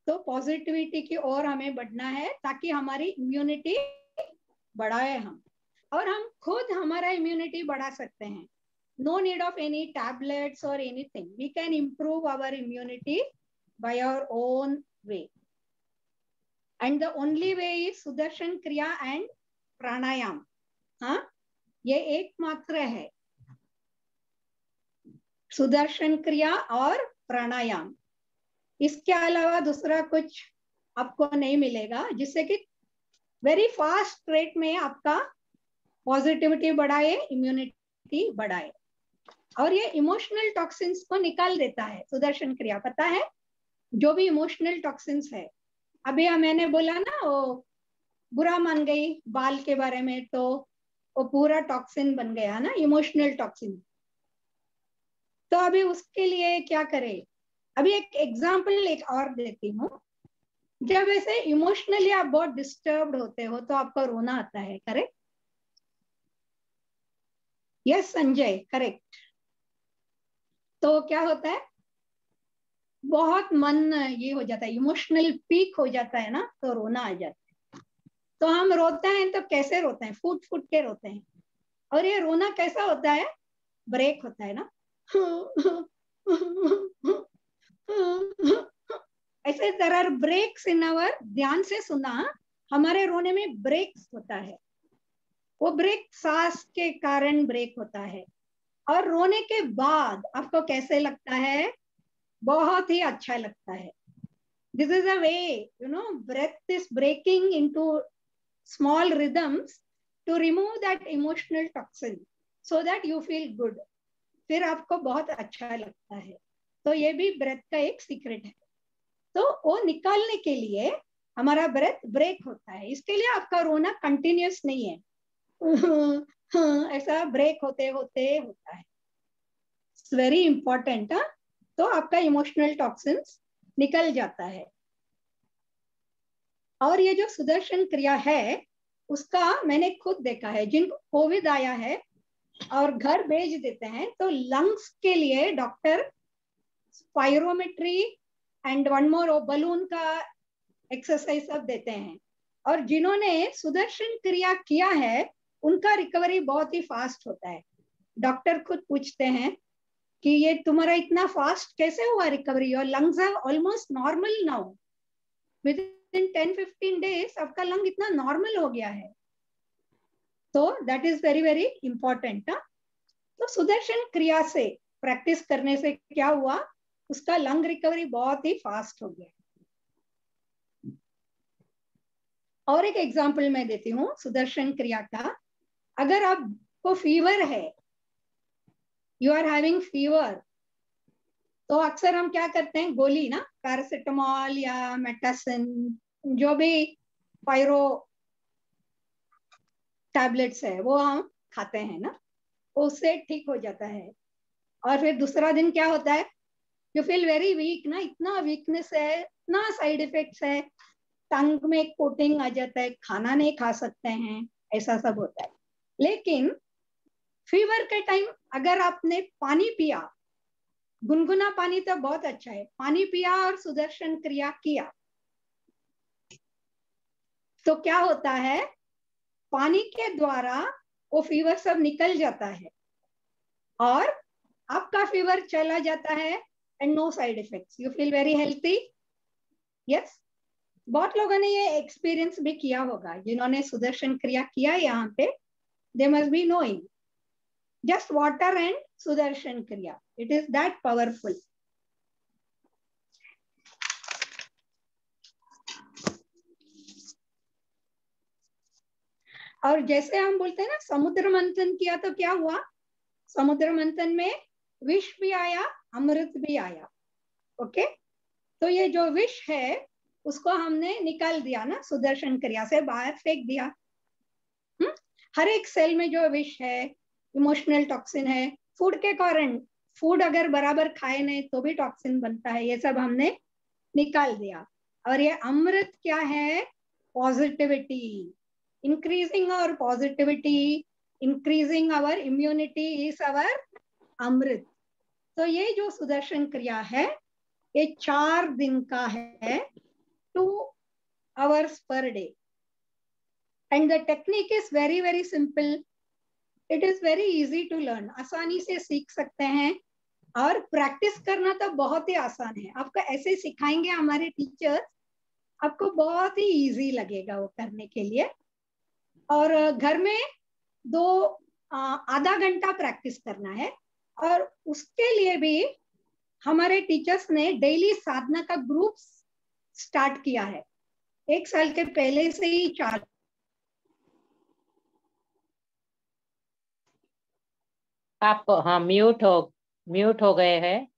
तो पॉजिटिविटी की ओर हमें बढ़ना है ताकि हमारी इम्यूनिटी बढ़ाए हम, और हम खुद हमारा इम्यूनिटी बढ़ा सकते हैं। No need of any tablets और anything, we can improve our immunity by our own way, and the only way is Sudarshan Kriya and प्राणायाम। हाँ, ये एकमात्र है सुदर्शन क्रिया और प्राणायाम। इसके अलावा दूसरा कुछ आपको नहीं मिलेगा जिससे कि वेरी फास्ट रेट में आपका पॉजिटिविटी बढ़ाए, इम्यूनिटी बढ़ाए। और ये इमोशनल टॉक्सिन्स को निकाल देता है सुदर्शन क्रिया, पता है? जो भी इमोशनल टॉक्सिन्स है, अभी मैंने बोला ना वो बुरा मान गई बाल के बारे में, तो वो पूरा टॉक्सिन बन गया ना, इमोशनल टॉक्सिन। तो अभी उसके लिए क्या करें? अभी एक एग्जाम्पल एक और देती हूँ। जब ऐसे इमोशनली आप बहुत डिस्टर्ब्ड होते हो तो आपको रोना आता है, करेक्ट? Yes Sanjay, correct. तो क्या होता है, बहुत मन ये हो जाता है, इमोशनल पीक हो जाता है ना, तो रोना आ जाता है। तो हम रोते हैं तो कैसे रोते हैं? फूट फूट के रोते हैं। और ये रोना कैसा होता है? ब्रेक होता है ना ऐसे there are breaks in our, ध्यान से सुना, हमारे रोने में ब्रेक्स होता है। वो ब्रेक सांस के कारण ब्रेक होता है। और रोने के बाद आपको कैसे लगता है? बहुत ही अच्छा लगता है। This is a way, you know, breath is breaking into small rhythms to remove that emotional toxin so that you feel good. फिर आपको बहुत अच्छा लगता है। तो ये भी ब्रेथ का एक सीक्रेट है। तो वो निकालने के लिए हमारा ब्रेथ ब्रेक होता है। इसके लिए आपका रोना कंटिन्यूस नहीं है ऐसा ब्रेक होते होते होता है। It's very important. तो आपका इमोशनल टॉक्सिन्स निकल जाता है। और ये जो सुदर्शन क्रिया है उसका मैंने खुद देखा है, जिनको कोविड आया है और घर भेज देते हैं तो लंग्स के लिए doctor spirometry and one more balloon का एक्सरसाइज सब देते हैं। और जिन्होंने सुदर्शन क्रिया किया है उनका रिकवरी बहुत ही फास्ट होता है। डॉक्टर खुद पूछते हैं कि ये तुम्हारा इतना फास्ट कैसे हुआ रिकवरी? और lungs are almost normal now, with in 10-15 days आपका लंग इतना नॉर्मल हो गया है। तो that is very very important. तो सुदर्शन क्रिया से प्रैक्टिस करने से क्या हुआ, उसका लंग रिकवरी बहुत ही फास्ट हो गया। और एक एग्जांपल मैं देती हूँ सुदर्शन क्रिया का। अगर आपको फीवर है, यू आर हैविंग फीवर, तो अक्सर हम क्या करते हैं, गोली ना, पैरासिटामॉल या मेटासिन, जो भी पायरो टैबलेट्स है वो हम खाते हैं ना, उससे ठीक हो जाता है। और फिर दूसरा दिन क्या होता है, यू फील वेरी वीक ना, इतना वीकनेस है, इतना साइड इफेक्ट्स है, टंग में कोटिंग आ जाता है, खाना नहीं खा सकते हैं, ऐसा सब होता है। लेकिन फीवर के टाइम अगर आपने पानी पिया, गुनगुना पानी तो बहुत अच्छा है, पानी पिया और सुदर्शन क्रिया किया, तो क्या होता है, पानी के द्वारा वो फीवर सब निकल जाता है और आपका फीवर चला जाता है and no side effects, you feel very healthy. Yes, बहुत लोगों ने ये एक्सपीरियंस भी किया होगा जिन्होंने सुदर्शन क्रिया किया यहाँ पे, they must be knowing just water and Sudarshan Kriya. It is that powerful. और जैसे हम बोलते हैं ना समुद्र मंथन किया तो क्या हुआ, समुद्र मंथन में विष भी आया, अमृत भी आया। ओके, तो ये जो विष है उसको हमने निकाल दिया ना, सुदर्शन क्रिया से बाहर फेंक दिया। हर एक सेल में जो विष है, इमोशनल टॉक्सिन है, फूड के कारण, फूड अगर बराबर खाए नहीं तो भी टॉक्सिन बनता है, ये सब हमने निकाल दिया। और ये अमृत क्या है, positivity, increasing our positivity, increasing our immunity is our amrit. तो ये जो सुदर्शन क्रिया है ये 4 दिन का है, 2 hours per day, and the technique is very very simple. It is very easy to learn, आसानी से सीख सकते हैं, और प्रैक्टिस करना तो बहुत ही आसान है। आपको ऐसे सिखाएंगे हमारे टीचर्स, आपको बहुत ही इजी लगेगा वो करने के लिए। और घर में आधा घंटा प्रैक्टिस करना है, और उसके लिए भी हमारे टीचर्स ने डेली साधना का ग्रुप स्टार्ट किया है, 1 साल के पहले से ही चालू। आप हाँ म्यूट हो गए हैं।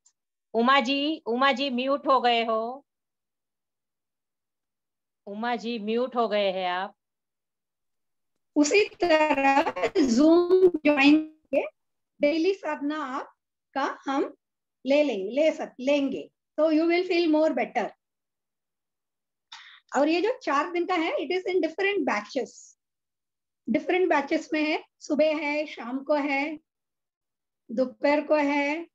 उमा जी म्यूट हो गए हो। उमा जी म्यूट हो गए हैं आप। उसी तरह जूम ज्वाइन के डेली साधना आपका हम लेंगे तो you will feel more better. और ये जो 4 दिन का है, it is in different batches में है, सुबह है, शाम को है, दोपहर को है,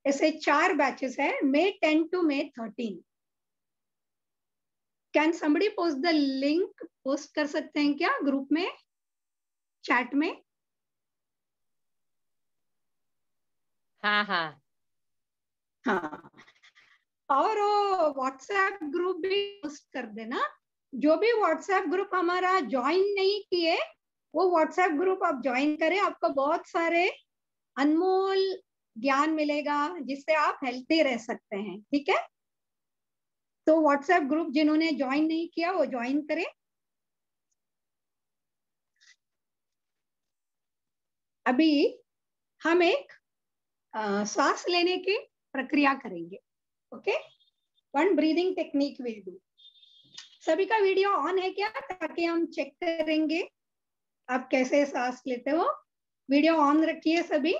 ऐसे 4 बैचेस है, May 10 to May 13। Can somebody post the link, post कर सकते हैं क्या ग्रुप में, चैट में? हाँ। और व्हाट्सएप ग्रुप भी पोस्ट कर देना। जो भी व्हाट्सएप ग्रुप हमारा ज्वाइन नहीं किए वो व्हाट्सएप ग्रुप आप ज्वाइन करें, आपको बहुत सारे अनमोल ज्ञान मिलेगा जिससे आप हेल्थी रह सकते हैं। ठीक है, तो व्हाट्सएप ग्रुप जिन्होंने ज्वाइन नहीं किया वो ज्वाइन करें। अभी हम एक सांस लेने की प्रक्रिया करेंगे। Okay, 1 breathing technique will do. सभी का वीडियो ऑन है क्या, ताकि हम चेक करेंगे आप कैसे सांस लेते हो। वीडियो ऑन रखिए सभी।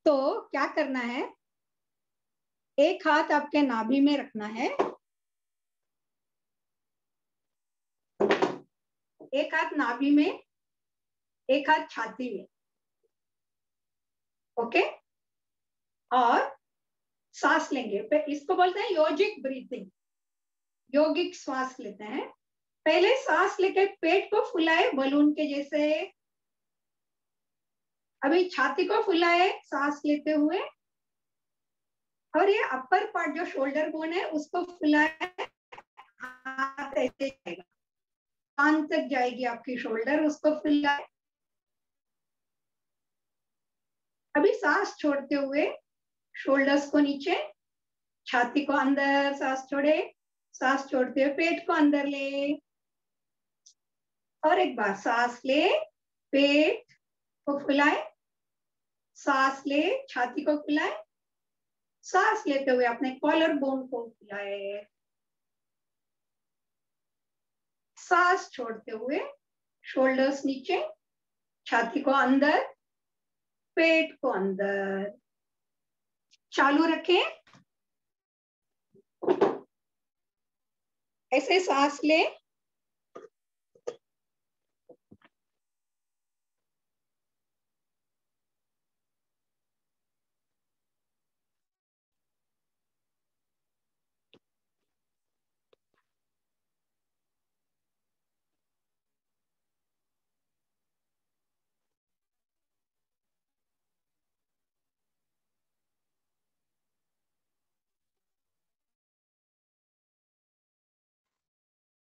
तो क्या करना है, एक हाथ आपके नाभि में रखना है, एक हाथ नाभि में, एक हाथ छाती में। ओके, और सांस लेंगे, इसको बोलते हैं योगिक ब्रीथिंग, योगिक श्वास लेते हैं। पहले सांस लेके पेट को फुलाए बलून के जैसे, अभी छाती को फुलाए सांस लेते हुए, और ये अपर पार्ट जो शोल्डर बोन है उसको फुलाए, हाथ ऐसे जाएगा, कान तक जाएगी आपकी शोल्डर, उसको फुलाए। अभी सांस छोड़ते हुए शोल्डर्स को नीचे, छाती को अंदर, सांस छोड़े, सांस छोड़ते हुए पेट को अंदर ले, और एक बार सांस ले, पेट को फुलाए, सांस ले, छाती को फुलाए, सांस लेते हुए अपने कॉलर बोन को फुलाए, सांस छोड़ते हुए शोल्डर्स नीचे, छाती को अंदर, पेट को अंदर। चालू रखें, ऐसे सांस ले,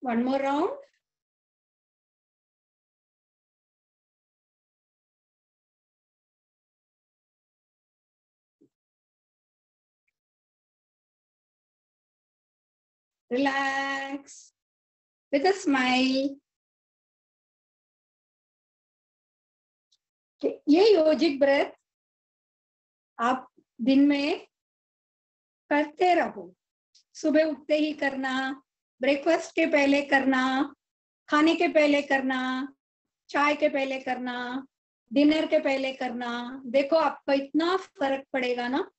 One more round. Relax with a smile. ये योजिक ब्रेथ आप दिन में करते रहो। सुबह उठते ही करना, ब्रेकफास्ट के पहले करना, खाने के पहले करना, चाय के पहले करना, डिनर के पहले करना। देखो आपको इतना फर्क पड़ेगा ना,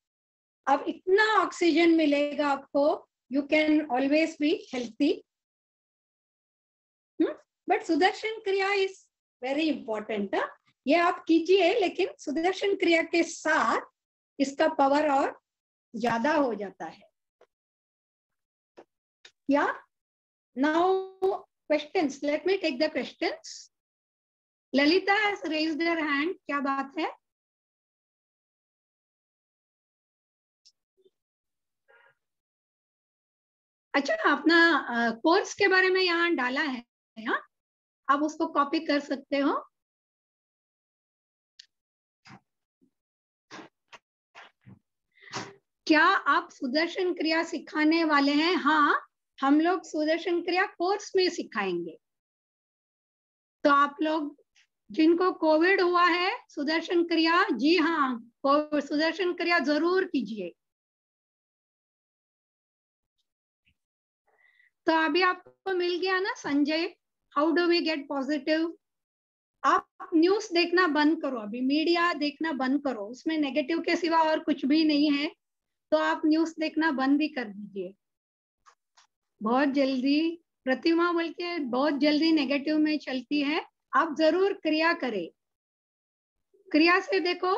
अब इतना ऑक्सीजन मिलेगा आपको, you can always be healthy. But Sudarshan क्रिया इज वेरी इंपॉर्टेंट। ये आप कीजिए, लेकिन सुदर्शन क्रिया के साथ इसका पावर और ज्यादा हो जाता है। या now questions, let me take the questions. Lalita has raised her hand, क्या बात है? अच्छा, अपना कोर्स के बारे में यहाँ डाला है, हाँ? आप उसको कॉपी कर सकते हो। क्या आप सुदर्शन क्रिया सिखाने वाले हैं? हाँ, हम लोग सुदर्शन क्रिया कोर्स में सिखाएंगे। तो आप लोग जिनको कोविड हुआ है, सुदर्शन क्रिया, जी हाँ, सुदर्शन क्रिया जरूर कीजिए। तो अभी आपको मिल गया ना Sanjay, how do we get positive. आप न्यूज देखना बंद करो, अभी मीडिया देखना बंद करो, उसमें नेगेटिव के सिवा और कुछ भी नहीं है। तो आप न्यूज देखना बंद ही कर दीजिए। बहुत जल्दी प्रतिमा बोल के बहुत जल्दी नेगेटिव में चलती है। आप जरूर क्रिया करें। क्रिया से देखो,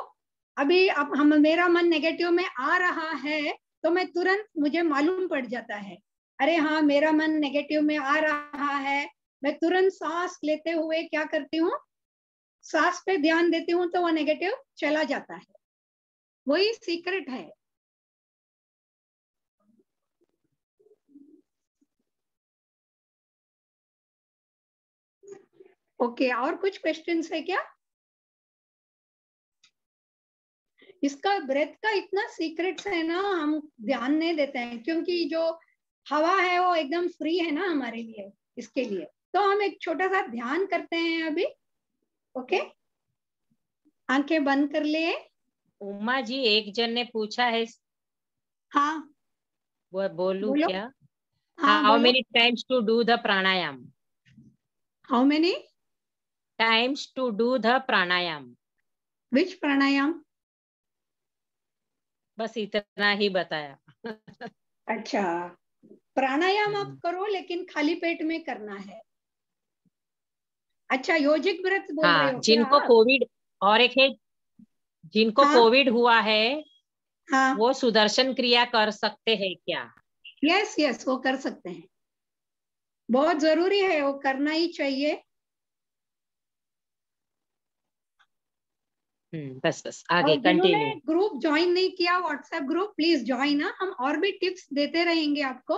अभी अब मेरा मन नेगेटिव में आ रहा है तो मैं तुरंत, मुझे मालूम पड़ जाता है, अरे हाँ मेरा मन नेगेटिव में आ रहा है। मैं तुरंत सांस लेते हुए क्या करती हूँ, सांस पे ध्यान देती हूँ तो वो नेगेटिव चला जाता है। वही सीक्रेट है। ओके, और कुछ क्वेश्चंस है क्या? इसका ब्रेथ का इतना सीक्रेट्स है ना, हम ध्यान नहीं देते हैं, क्योंकि जो हवा है वो एकदम फ्री है ना हमारे लिए, इसके लिए। तो हम एक छोटा सा ध्यान करते हैं अभी। ओके, आंखें बंद कर लिए। उमा जी, एक जन ने पूछा है, हाँ वो बोलूं बोलो। क्या? हाँ हाउ बोलो। Many times to do the pranayama? How many times to do the pranayama? Which pranayama? बस इतना ही बताया। अच्छा, प्राणायाम आप करो, लेकिन खाली पेट में करना है। अच्छा, योजिक व्रत बोल रहे हाँ, हो क्या जिनको आप? कोविड, और एक है जिनको हाँ कोविड हुआ है, हाँ, वो सुदर्शन क्रिया कर सकते हैं क्या? यस यस, वो कर सकते हैं। बहुत जरूरी है, वो करना ही चाहिए। बस बस, आगे और जिन्होंने कंटिन्यू। ग्रुप ज्वाइन नहीं किया, व्हाट्सएप ग्रुप, प्लीज ज्वाइन। हम और भी टिप्स देते रहेंगे आपको।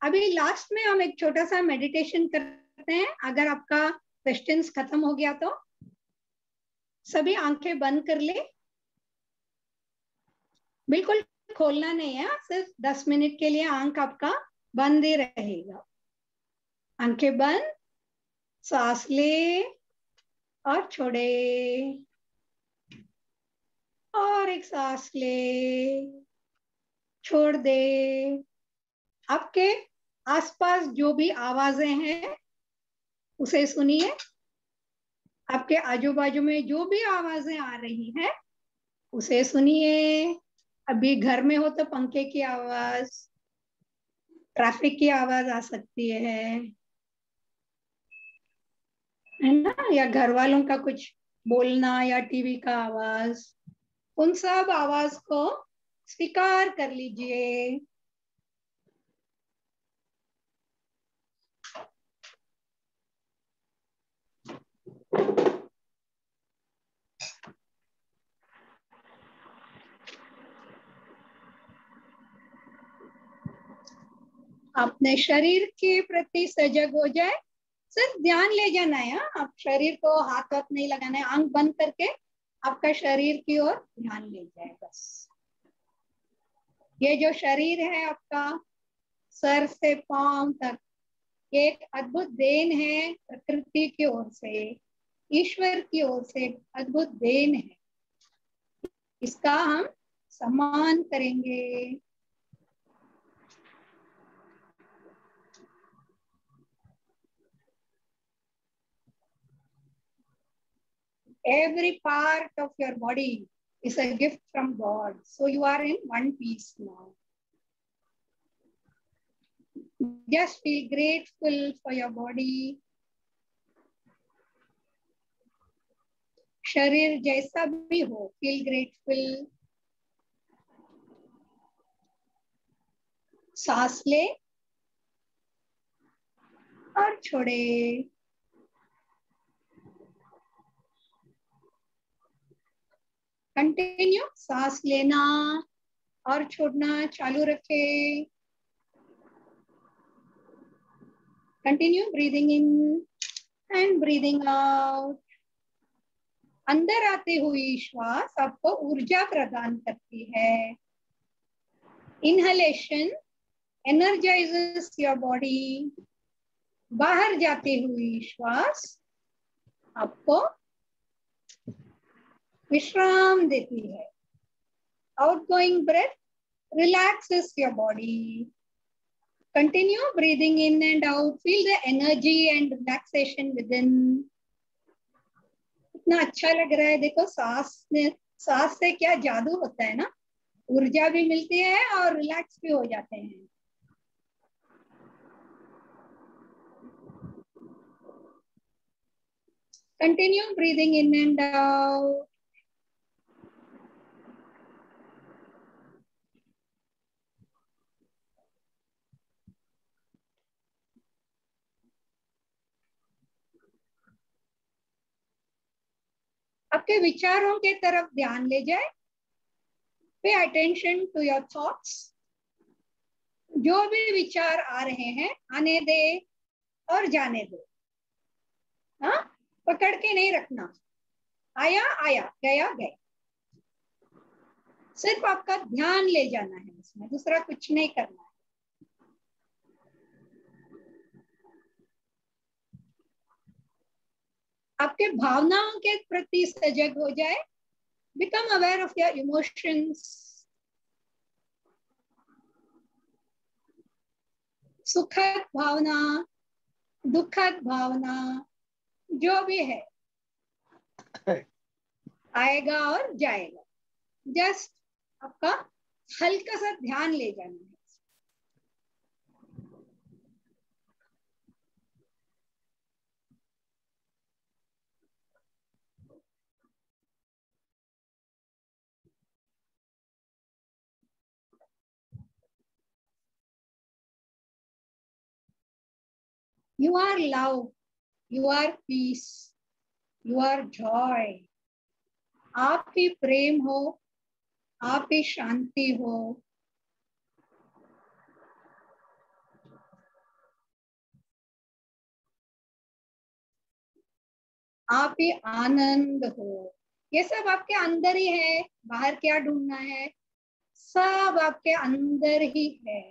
अभी लास्ट में हम एक छोटा सा मेडिटेशन करते हैं। अगर आपका क्वेश्चंस खत्म हो गया तो सभी आंखें बंद कर ले। बिल्कुल खोलना नहीं है, सिर्फ 10 मिनट के लिए आंख आपका बंद ही रहेगा। आंखें बंद, सांस ले और छोड़े, और एक सांस ले, छोड़ दे। आपके आसपास जो भी आवाजें हैं उसे सुनिए। आपके आजू बाजू में जो भी आवाजें आ रही हैं उसे सुनिए। अभी घर में हो तो पंखे की आवाज, ट्रैफिक की आवाज आ सकती है ना, या घर वालों का कुछ बोलना, या टीवी का आवाज। उन सब आवाज को स्वीकार कर लीजिए। अपने शरीर के प्रति सजग हो जाए, सिर्फ ध्यान ले जाना है। आप शरीर को हाथ हाथ नहीं लगाना है, आंख बंद करके आपका शरीर की ओर ध्यान ले जाए बस। ये जो शरीर है आपका, सर से पांव तक, ये एक अद्भुत देन है प्रकृति की ओर से, ईश्वर की ओर से अद्भुत देन है। इसका हम सम्मान करेंगे। Every part of your body is a gift from God. So you are in one piece now. Just feel grateful for your body. शरीर जैसा भी हो, feel grateful. सांस ले और छोड़े। कंटिन्यू सांस लेना और छोड़ना चालू रखे। Continue breathing in and breathing out. अंदर आती हुई श्वास आपको ऊर्जा प्रदान करती है। Inhalation energises your body. बाहर जाती हुई श्वास आपको विश्राम देती है। Outgoing breath relaxes your body. Continue breathing in and out. Feel the energy and relaxation within. इतना अच्छा लग रहा है। देखो सांस से क्या जादू होता है ना, ऊर्जा भी मिलती है और रिलैक्स भी हो जाते हैं। Continue breathing in and out. आपके विचारों के तरफ ध्यान ले जाए। Pay attention to your thoughts. जो भी विचार आ रहे हैं आने दे और जाने दो। हाँ, पकड़ के नहीं रखना। आया आया, गया गया। सिर्फ आपका ध्यान ले जाना है इसमें, दूसरा कुछ नहीं करना है। आपके भावनाओं के प्रति सजग हो जाए। Become aware of your emotions. सुखद भावना, दुखद भावना, जो भी है आएगा और जाएगा। जस्ट आपका हल्का सा ध्यान ले जाना है। You are love, you are peace, you are joy. आप ही प्रेम हो, आप ही शांति हो। आप ही आनंद हो। ये सब आपके अंदर ही है, बाहर क्या ढूंढना है, सब आपके अंदर ही है।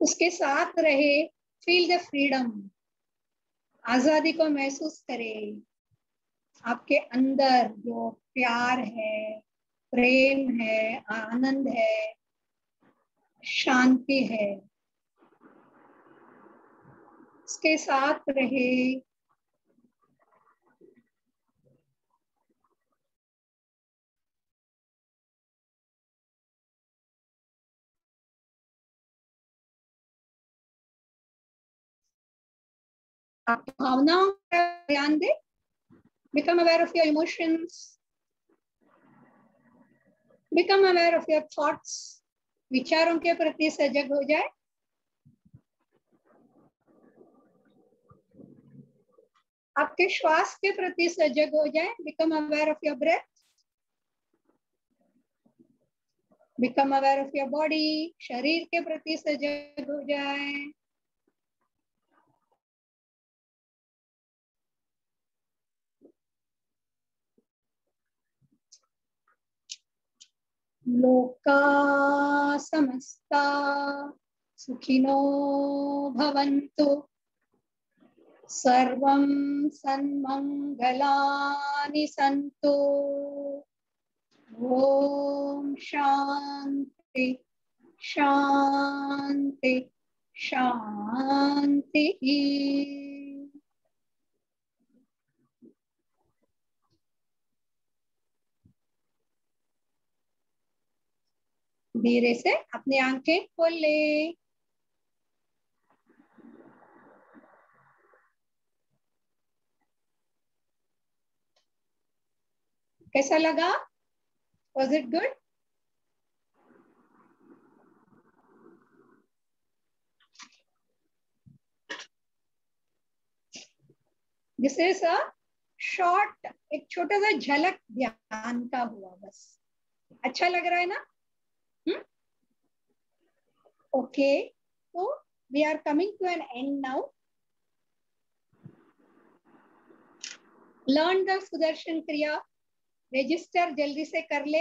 उसके साथ रहे। Feel the freedom. आजादी को महसूस करें। आपके अंदर जो प्यार है, प्रेम है, आनंद है, शांति है, उसके साथ रहे। आप भावनाओं पर ध्यान दें। Become aware of your emotions. Become aware of your thoughts. विचारों के प्रति सजग हो जाए। आपके श्वास के प्रति सजग हो जाए। Become aware of your breath. Become aware of your body, शरीर के प्रति सजग हो जाए। लोका समस्ता सुखिनो भवन्तु, सर्वं सन्मंगलानि सन्तु। ओम शांति शांति शांति। धीरे से अपनी आंखें खोल ले। कैसा लगा? Was it good? This is a short, एक छोटा सा झलक ध्यान का हुआ बस। अच्छा लग रहा है ना? Okay, so we are coming to an end now. Learn the Sudarshan क्रिया, रजिस्टर जल्दी से कर ले।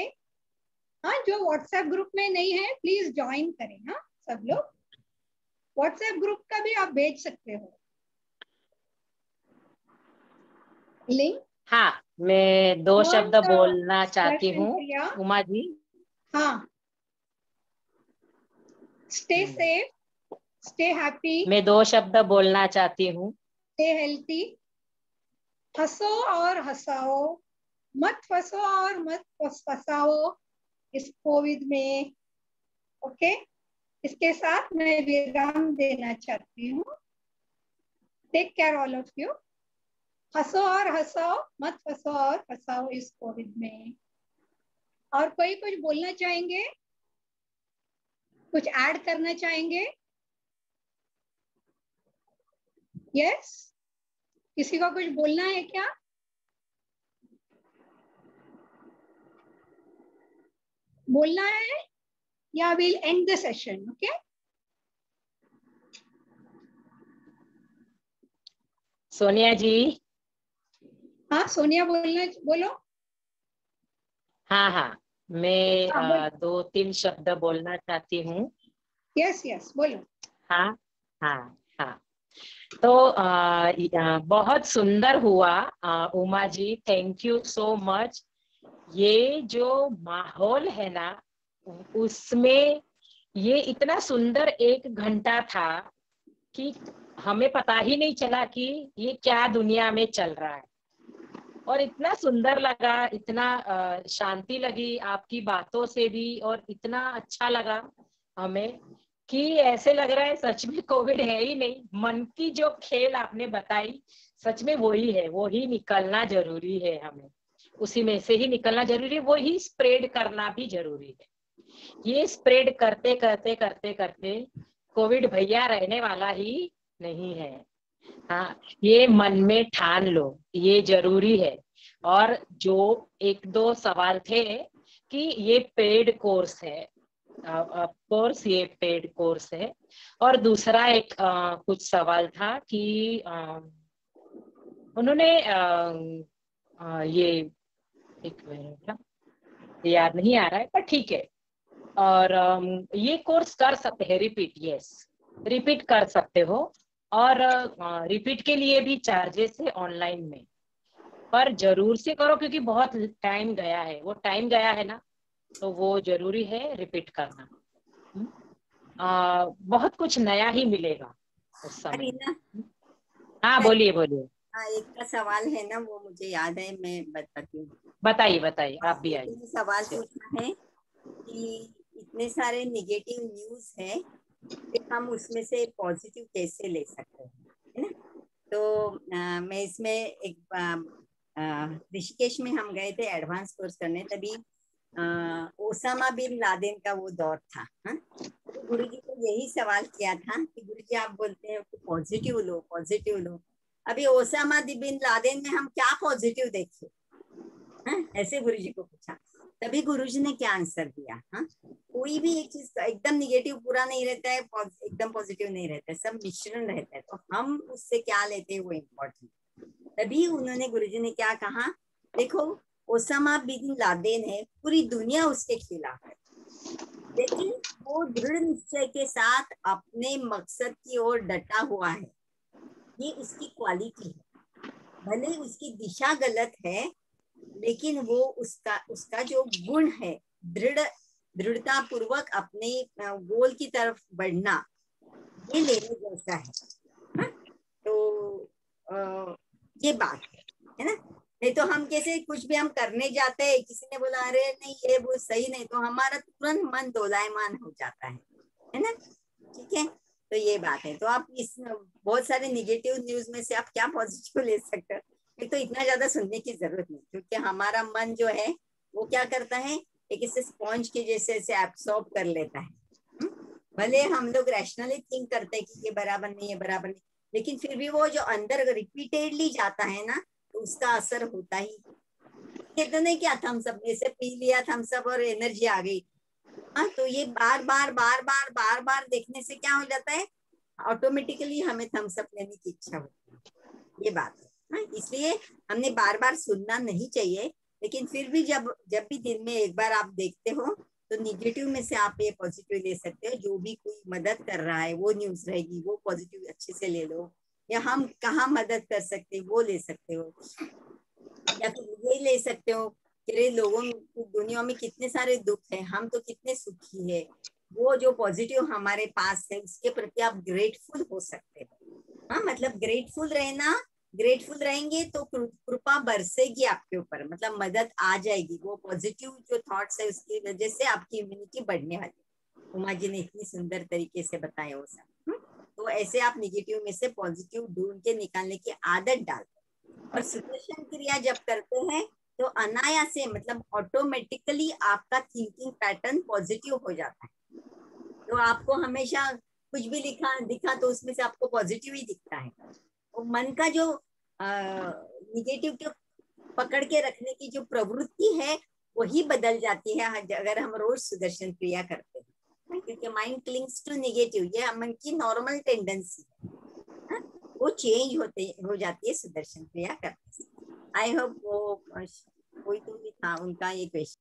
हाँ, जो व्हाट्सएप ग्रुप में नहीं है प्लीज ज्वाइन करें। हाँ, सब लोग व्हाट्सएप ग्रुप का भी आप भेज सकते हो लिंक। हाँ, मैं 2 शब्द बोलना चाहती हूँ उमा जी। हाँ, स्टे सेफ, स्टे हैप्पी। मैं 2 शब्द बोलना चाहती हूँ। स्टे हेल्थी, हंसो और हंसाओ, मत फंसो और मत फंसाओ इस कोविड में। ओके, इसके साथ मैं विराम देना चाहती हूँ। Take care all of you. हंसो और हंसाओ, मत फंसो और फंसाओ इस कोविड में। और कोई कुछ बोलना चाहेंगे, कुछ ऐड करना चाहेंगे? यस, किसी को कुछ बोलना है क्या? बोलना है या will end the session? Okay, Sonia ji. हाँ सोनिया बोलो। हाँ, मैं 2-3 शब्द बोलना चाहती हूँ। यस बोलो। हाँ। तो बहुत सुंदर हुआ Uma ji, thank you so much. ये जो माहौल है ना, उसमें ये इतना सुंदर 1 घंटा था कि हमें पता ही नहीं चला कि ये क्या दुनिया में चल रहा है। और इतना सुंदर लगा, इतना शांति लगी आपकी बातों से भी, और इतना अच्छा लगा हमें कि ऐसे लग रहा है सच में कोविड है ही नहीं। मन की जो खेल आपने बताई, सच में वही है, वो ही निकलना जरूरी है। हमें उसी में से ही निकलना जरूरी है, वो ही स्प्रेड करना भी जरूरी है। ये स्प्रेड करते करते करते करते कोविड भैया रहने वाला ही नहीं है। हाँ, ये मन में ठान लो, ये जरूरी है। और जो 1-2 सवाल थे कि ये पेड कोर्स है, कोर्स ये पेड कोर्स है। और दूसरा एक कुछ सवाल था कि उन्होंने ये, एक मिनट याद नहीं आ रहा है पर ठीक है। और ये कोर्स कर सकते हैं रिपीट, रिपीट कर सकते हो। और रिपीट के लिए भी चार्जेस है ऑनलाइन में, पर जरूर से करो क्योंकि बहुत टाइम गया है, वो टाइम गया है ना, तो वो जरूरी है रिपीट करना। बहुत कुछ नया ही मिलेगा उस समय। हाँ, बोलिए। हाँ, एक का सवाल है ना, वो मुझे याद है, मैं बताती हूँ। बताइए, आप भी आइए। सवाल पूछना है कि इतने सारे निगेटिव न्यूज है कि हम उसमें से पॉजिटिव कैसे ले सकते हैं, है ना? तो मैं इसमें एक ऋषिकेश में हम गए थे एडवांस कोर्स करने, तभी ओसामा बिन लादेन का वो दौर था। तो गुरु जी को यही सवाल किया था कि गुरु जी आप बोलते हैं कि पॉजिटिव लो। अभी ओसामा बिन लादेन में हम क्या पॉजिटिव देखे? ऐसे गुरु जी को पूछा, तभी गुरु जी ने क्या आंसर दिया? कोई भी एक चीज एकदम निगेटिव पूरा नहीं रहता है, एकदम पॉजिटिव नहीं रहता है, सब मिश्रण रहता है। तो हम उससे क्या लेते हैं वो इम्पोर्टेंट। तभी उन्होंने गुरुजी ने क्या कहा, देखो ओसामा बिन लादेन है, पूरी दुनिया उसके खिलाफ है, लेकिन वो दृढ़ निश्चय के साथ अपने मकसद की ओर डटा हुआ है। ये उसकी क्वालिटी है। भले उसकी दिशा गलत है, लेकिन वो उसका जो गुण है, दृढ़ता पूर्वक अपने गोल की तरफ बढ़ना, ये लेने जैसा है। हा? तो ये बात है ना। नहीं तो हम कैसे कुछ भी हम करने जाते हैं, किसी ने बोला अरे नहीं ये वो सही नहीं, तो हमारा तुरंत मन दोलायमान हो जाता है ना। ठीक है, तो ये बात है। तो आप इस बहुत सारे निगेटिव न्यूज में से आप क्या पॉजिटिव ले सकते हो, तो इतना ज्यादा सुनने की जरूरत नहीं, क्योंकि हमारा मन जो है वो क्या करता है, एक इसे स्पॉन्ज के जैसे इसे एब्सॉर्ब कर लेता है। भले हम लोग रैशनली थिंक करते हैं कि ये बराबर नहीं है, बराबर नहीं, लेकिन फिर भी वो जो अंदर रिपीटेडली जाता है ना, तो उसका असर होता ही। ये तो नहीं क्या थम्स अप में से पी लिया थम्स अप और एनर्जी आ गई। हाँ, तो ये बार बार देखने से क्या हो जाता है, ऑटोमेटिकली हमें थम्स अप लेने की इच्छा होती है। ये बात है। इसलिए हमने बार बार सुनना नहीं चाहिए, लेकिन फिर भी जब भी दिन में एक बार आप देखते हो, तो निगेटिव में से आप ये पॉजिटिव ले सकते हो। जो भी कोई मदद कर रहा है वो न्यूज रहेगी, वो पॉजिटिव अच्छे से ले लो, या हम कहाँ मदद कर सकते हैं वो ले सकते हो, या फिर ये ले सकते हो कि लोगों की दुनिया में कितने सारे दुख है, हम तो कितने सुखी है, वो जो पॉजिटिव हमारे पास है उसके प्रति आप ग्रेटफुल हो सकते हो। हाँ, मतलब ग्रेटफुल रहेंगे तो कृपा बरसेगी आपके ऊपर, मतलब मदद आ जाएगी। वो पॉजिटिव जो थॉट्स है उसकी वजह से आपकी इम्यूनिटी बढ़ने वाली। उमा जी ने इतनी सुंदर तरीके से बताया वो सब। तो ऐसे आप निगेटिव में से पॉजिटिव ढूंढ के निकालने की आदत डालते, और सुदर्शन क्रिया जब करते हैं तो अनायास से, मतलब ऑटोमेटिकली आपका थिंकिंग पैटर्न पॉजिटिव हो जाता है। तो आपको हमेशा कुछ भी दिखा तो उसमें से आपको पॉजिटिव ही दिखता है। तो मन का जो निगेटिव के पकड़ के रखने की जो प्रवृत्ति है वही बदल जाती है अगर हम रोज सुदर्शन क्रिया करते हैं, क्योंकि माइंड क्लिंग्स टू निगेटिव, ये मन की नॉर्मल टेंडेंसी है, वो चेंज हो जाती है सुदर्शन क्रिया करने से। आई होप वो कोई तो भी था उनका ये क्वेश्चन।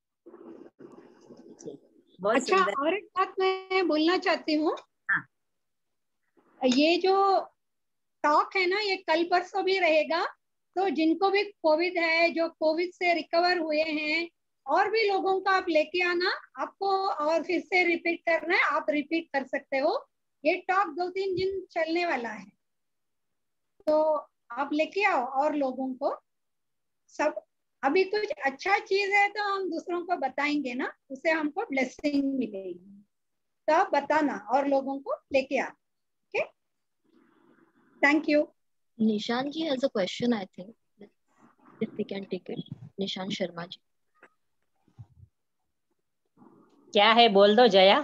अच्छा, और एक बात मैं बोलना चाहती हूँ। हाँ। ये जो टॉक है ना, ये कल परसों भी रहेगा। तो जिनको भी कोविड है, जो कोविड से रिकवर हुए हैं, और भी लोगों को आप लेके आना, आपको और फिर से रिपीट करना है, आप रिपीट कर सकते हो। ये टॉक 2-3 दिन चलने वाला है, तो आप लेके आओ और लोगों को। सब अभी कुछ अच्छा चीज है तो हम दूसरों को बताएंगे ना, उससे हमको ब्लेसिंग मिलेगी। तो आप बताना और लोगों को लेके आ। Okay, thank you. Nishan ji has a question, I think. If we can take it. Nishan Sharma ji. क्या है बोल दो जया।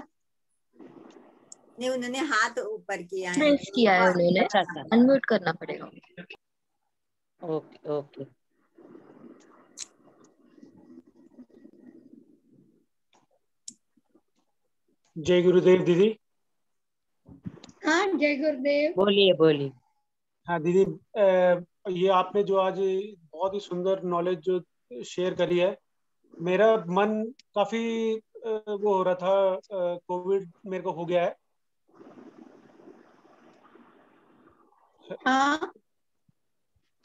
नहीं, उन्होंने हाथ ऊपर किया है। Press किया है उन्होंने। अच्छा अच्छा, अनम्यूट करना पड़ेगा। Okay okay. जय गुरुदेव दीदी। हाँ, जय गुरुदेव। बोलिए बोलिए। हाँ दीदी, ये आपने जो आज बहुत ही सुंदर नॉलेज जो शेयर करी है, मेरा मन काफी वो हो रहा था, कोविड मेरे को हो गया है। हाँ,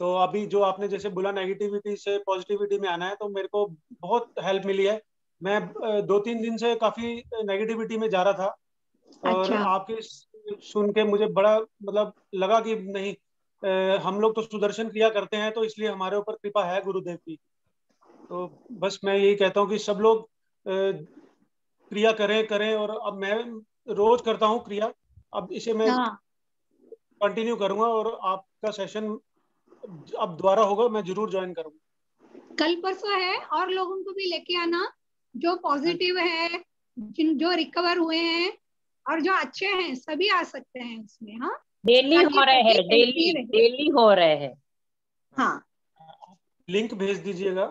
तो अभी जो आपने जैसे बोला नेगेटिविटी से पॉजिटिविटी में आना है, तो मेरे को बहुत हेल्प मिली है। मैं 2-3 दिन से काफी नेगेटिविटी में जा रहा था, और अच्छा। आपके सुन के मुझे बड़ा मतलब लगा कि नहीं, हम लोग तो सुदर्शन क्रिया करते हैं, तो इसलिए हमारे ऊपर कृपा है गुरुदेव की। तो बस मैं यही कहता हूँ कि सब लोग क्रिया करें करें, और अब मैं रोज करता हूँ क्रिया। अब इसे मैं हाँ, कंटिन्यू करूंगा, और आपका सेशन अब दोबारा होगा, मैं जरूर ज्वाइन करूंगा। कल परसों है, और लोगों को भी लेके आना जो पॉजिटिव है, जो रिकवर हुए हैं और जो अच्छे हैं, सभी आ सकते हैं उसमें। हाँ, डेली ताकि हो रहे हैं, सभी हेल्थी रहे। डेली हो रहे हैं। हाँ, लिंक भेज दीजिएगा।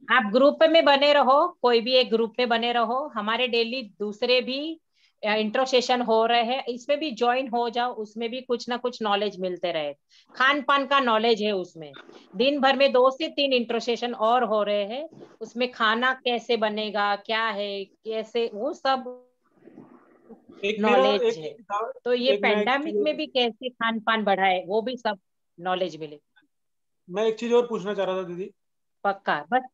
आप ग्रुप में बने रहो, कोई भी एक ग्रुप में बने रहो, हमारे डेली दूसरे भी इंट्रो सेशन हो रहे हैं, इसमें भी ज्वाइन हो जाओ, उसमें भी कुछ ना कुछ नॉलेज मिलते रहे। खान पान का नॉलेज है उसमें, दिन भर में 2 से 3 इंट्रो सेशन और हो रहे हैं, उसमें खाना कैसे बनेगा, क्या है, कैसे, वो सब एक मेरा नॉलेज एक है। एक, तो ये एक पेंडेमिक में भी कैसे खान पान बढ़ाए, वो भी सब नॉलेज मिले। मैं एक चीज और पूछना चाह रहा था दीदी। पक्का, बस।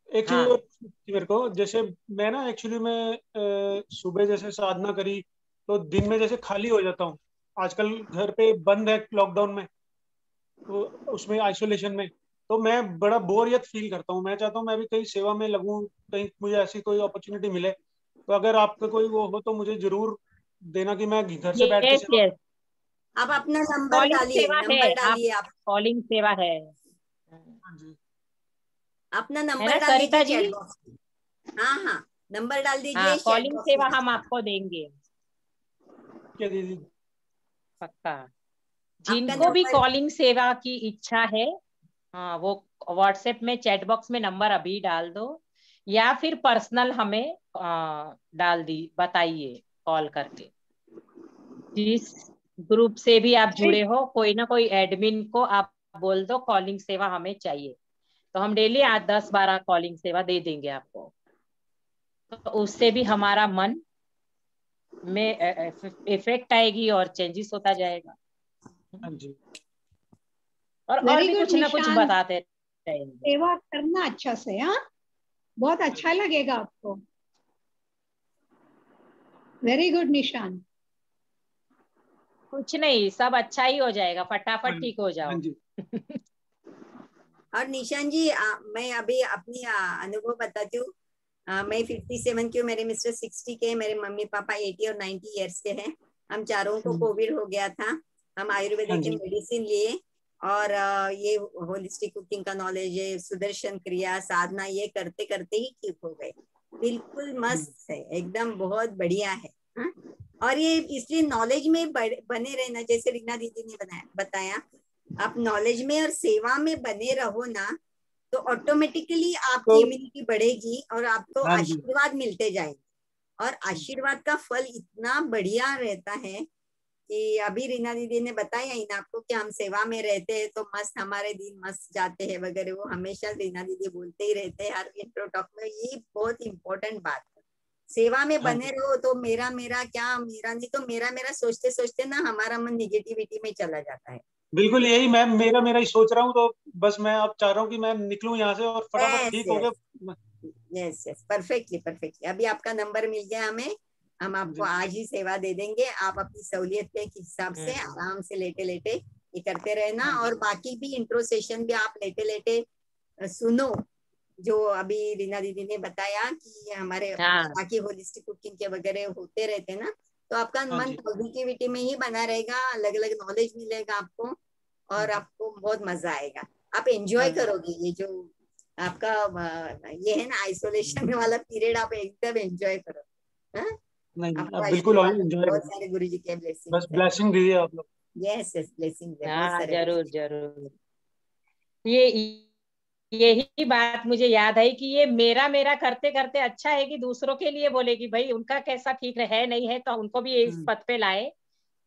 एक चीज और हाँ, पूछनी थी मेरे को। जैसे मैं ना एक्चुअली में सुबह जैसे साधना करी तो दिन में जैसे खाली हो जाता हूँ। आजकल घर पे बंद है लॉकडाउन में, तो उसमें आइसोलेशन में तो मैं बड़ा बोरियत फील करता हूँ। मैं चाहता हूँ मैं भी कहीं सेवा में लगूं, कहीं मुझे ऐसी कोई अपॉर्चुनिटी मिले। तो अगर आपका कोई वो हो तो मुझे जरूर देना कि मैं घर से बैठ के यस सेवा। यस, आप अपना नंबर कॉलिंग डालिए, सेवा है, नंबर आप डालिए आप। कॉलिंग सेवा है हाँ जी। अपना है नंबर ना डाल दीजिए सरिता जी? चैट बॉक्स में। हाँ हाँ, नंबर डाल हाँ, दीजिए चैट कॉलिंग बॉक्स में। सेवा हम आपको देंगे, क्या दीदी? पक्का। आपका जिनको भी नंबर। कॉलिंग सेवा की इच्छा है, हाँ, वो व्हाट्सएप में चैट बॉक्स में नंबर अभी डाल दो, या फिर पर्सनल हमें डाल दी, बताइए कॉल करके। जिस ग्रुप से भी आप जुड़े हो, कोई ना कोई एडमिन को आप बोल दो कॉलिंग सेवा हमें चाहिए, तो हम डेली 8-10-12 कॉलिंग सेवा दे देंगे आपको। तो उससे भी हमारा मन में इफेक्ट आएगी और चेंजेस होता जाएगा, हाँ जी। और वेरी भी गुड कुछ ना कुछ निशान, बताते रहेंगे। सेवा करना अच्छा से, हाँ, बहुत अच्छा लगेगा आपको। वेरी गुड निशान। कुछ नहीं, सब अच्छा ही हो जाएगा, हाँ फटाफट ठीक हो हाँ जाओ। जी। और निशान जी, मैं अभी अपनी अनुभव बताती हूँ। मैं 57 की हूँ, मेरे मिस्टर 60 के, मेरे मम्मी पापा 80 और 90 ईयर्स के हैं। हम चारों को कोविड हो गया था। हम हाँ आयुर्वेदिक की जी। मेडिसिन लिए, और ये होलिस्टिक कुकिंग का नॉलेज है, सुदर्शन क्रिया, साधना, ये करते करते ही ठीक हो गए। बिल्कुल मस्त है, एकदम बहुत बढ़िया है। हाँ? और ये इसलिए नॉलेज में बने रहना, जैसे रीना दीदी ने बताया, आप नॉलेज में और सेवा में बने रहो ना, तो ऑटोमेटिकली आपकी तो इम्यूनिटी बढ़ेगी और आपको हाँ जी। आशीर्वाद मिलते जाएंगे। और आशीर्वाद का फल इतना बढ़िया रहता है कि अभी रीना दीदी ने बताया ही ना आपको कि हम सेवा में रहते हैं तो मस्त, हमारे दिन मस्त जाते हैं वगैरह। वो हमेशा रीना दीदी बोलते ही रहते हैं हर इंट्रो टॉक में, ये बहुत इंपॉर्टेंट बात है। सेवा में हाँ बने जी। रहो तो मेरा मेरा क्या, मेरा नहीं तो मेरा मेरा सोचते सोचते ना हमारा मन निगेटिविटी में चला जाता है। बिल्कुल यही मैं मेरा मेरा ही सोच रहा हूँ। तो बस मैं अब चाह रहा हूँ कि मैं निकलूं यहाँ से और फटाफट यस ठीक हो यस गया। Yes yes, perfectly perfectly. अभी आपका नंबर मिल गया हमें, हम आपको जी। आज ही सेवा दे देंगे। आप अपनी सहूलियत के हिसाब से हम्म, आराम से लेटे लेटे ये करते रहना, हाँ जी। और बाकी भी इंट्रो सेशन भी आप लेटे लेटे सुनो, जो अभी रीना दीदी ने बताया कि हमारे हाँ बाकी होलिस्टिक कुकिंग के वगैरह होते रहते हैं ना, तो आपका हाँ मन जी। पॉजिटिविटी में ही बना रहेगा, अलग अलग नॉलेज मिलेगा आपको, और आपको बहुत मजा आएगा। आप एंजॉय हाँ जी। करोगे ये जो आपका ये है ना आइसोलेशन वाला पीरियड, आप एकदम एंजॉय करो। हाँ? नहीं आपको अब बिल्कुल आशीर्वाद एंजॉय बहुत करूँ। सारे गुरु जी के बस ब्लेसिंग्स है। ब्लेसिंग दीजिए आप लोग। यस यस, ब्लेसिंग्स है बहुत हाँ, सारे जरूर blessings। जरूर। ये यही बात मुझे याद है कि ये मेरा मेरा करते करते अच्छा है कि दूसरों के लिए बोले कि भाई उनका कैसा ठीक है नहीं है, तो उनको भी इस हम्म। पथ पे लाए,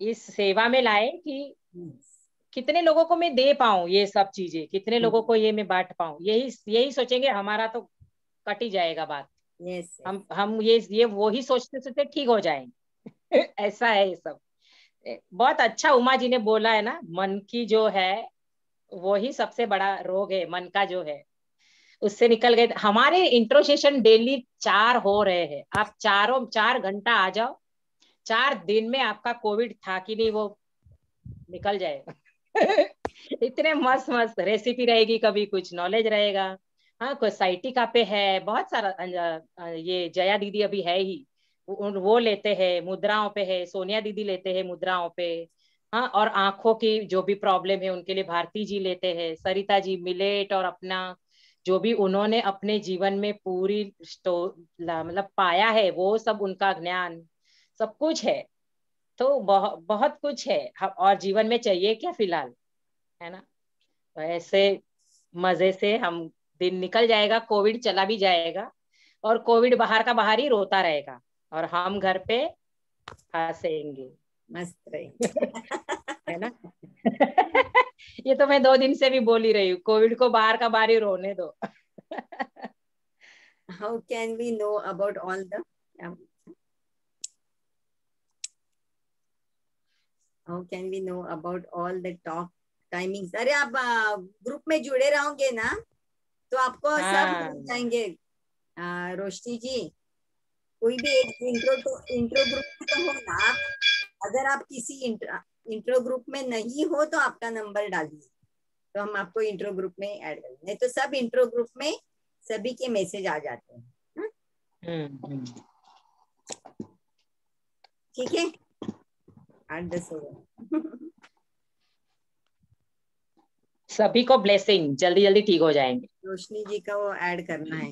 इस सेवा में लाए कि Yes, कितने लोगों को मैं दे पाऊं ये सब चीजें, कितने लोगों हम्म। को ये मैं बांट पाऊं, यही यही सोचेंगे, हमारा तो कट ही जाएगा बात। yes, yes। हम ये वो ही सोचते सोचते ठीक हो जाएंगे। ऐसा है ये सब। बहुत अच्छा उमा जी ने बोला है ना, मन की जो है वो ही सबसे बड़ा रोग है, मन का जो है उससे निकल गए। हमारे इंट्रो सेशन डेली 4 हो रहे हैं, आप चारों 4 घंटा आ जाओ, 4 दिन में आपका कोविड था कि नहीं वो निकल जाएगा। इतने मस्त मस्त रेसिपी रहेगी, कभी कुछ नॉलेज रहेगा। हाँ, कोई साइटिका पे है बहुत सारा, ये जया दीदी अभी है ही, वो लेते हैं, मुद्राओं पे है, सोनिया दीदी लेते हैं मुद्राओं पे। हाँ, और आंखों की जो भी प्रॉब्लम है उनके लिए भारती जी लेते हैं, सरिता जी मिलेट, और अपना जो भी उन्होंने अपने जीवन में पूरी मतलब पाया है वो सब, उनका ज्ञान सब कुछ है। तो बहुत बहुत कुछ है, और जीवन में चाहिए क्या फिलहाल, है ना? तो ऐसे मजे से हम दिन निकल जाएगा, कोविड चला भी जाएगा और कोविड बाहर का बाहर ही रोता रहेगा और हम घर पे हंसेंगे। मस्त रहेंगे। है ना? ये तो मैं 2 दिन से भी बोल ही रही हूँ, कोविड को बाहर का बाहर ही रोने दो। How can we know about all the How can we know about all the talk timings? अरे आप ग्रुप में जुड़े रहोगे ना तो आपको सब मिल जाएंगे। रोशनी जी, कोई भी एक इंट्रो ग्रुप में तो हो ना आप। अगर आप किसी इंट्रो ग्रुप में नहीं हो तो आपका नंबर डालिए, तो हम आपको इंट्रो ग्रुप में ऐड करेंगे। नहीं तो सब इंट्रो ग्रुप में सभी के मैसेज आ जाते हैं। ठीक है, 8-10 हो गए। सभी को ब्लेसिंग, जल्दी जल्दी ठीक हो जाएंगे। रोशनी जी का वो ऐड करना है,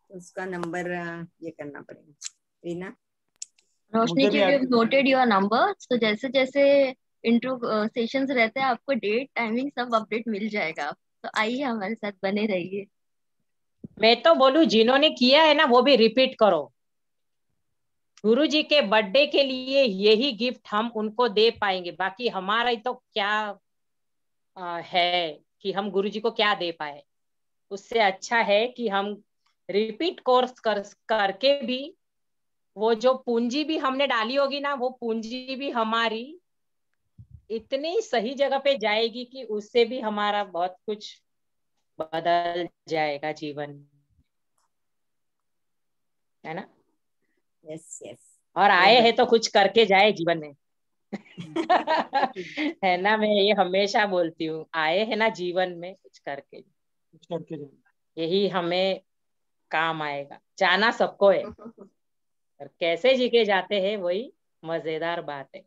उसका नंबर ये करना पड़ेगा। रीना, रोशनी जी, वी नोटेड योर नंबर, तो जैसे जैसे इंट्रो सेशंस रहते हैं आपको डेट टाइमिंग सब अपडेट मिल जाएगा। तो आइए हमारे साथ बने रहिए। मैं तो बोलूं जिन्होंने किया है ना वो भी रिपीट करो। गुरु जी के बर्थडे के लिए यही गिफ्ट हम उनको दे पाएंगे, बाकी हमारा तो क्या है कि हम गुरु जी को क्या दे पाए। उससे अच्छा है कि हम रिपीट कोर्स करके भी वो जो पूंजी भी हमने डाली होगी ना, वो पूंजी भी हमारी इतनी सही जगह पे जाएगी कि उससे भी हमारा बहुत कुछ बदल जाएगा जीवन में, है ना? Yes yes. और आए हैं तो कुछ करके जाए जीवन में। है ना? मैं ये हमेशा बोलती हूँ, आए हैं ना जीवन में कुछ करके जाए, यही हमें काम आएगा। जाना सबको है, और कैसे जी के जाते हैं वही मजेदार बात है।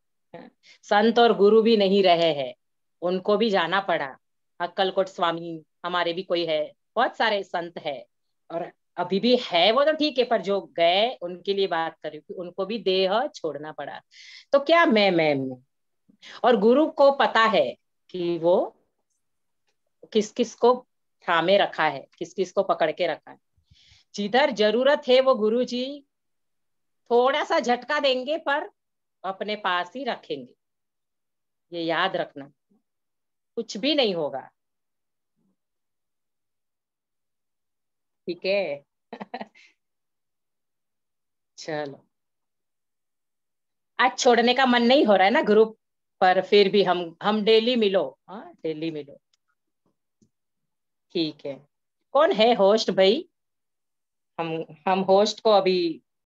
संत और गुरु भी नहीं रहे हैं, उनको भी जाना पड़ा। अक्कलकोट स्वामी हमारे भी कोई है, बहुत सारे संत है और अभी भी है, वो तो ठीक है, पर जो गए उनके लिए बात कर रही हूँ, उनको भी देह छोड़ना पड़ा। तो क्या मैं और गुरु को पता है कि वो किस किस को थामे रखा है, किस किस को पकड़ के रखा है। जिधर जरूरत है वो गुरु जी थोड़ा सा झटका देंगे पर अपने पास ही रखेंगे। ये याद रखना, कुछ भी नहीं होगा। ठीक है? चलो, आज छोड़ने का मन नहीं हो रहा है ना ग्रुप, पर फिर भी हम डेली मिलो। हाँ, डेली मिलो। ठीक है, कौन है होस्ट भाई? हम होस्ट को अभी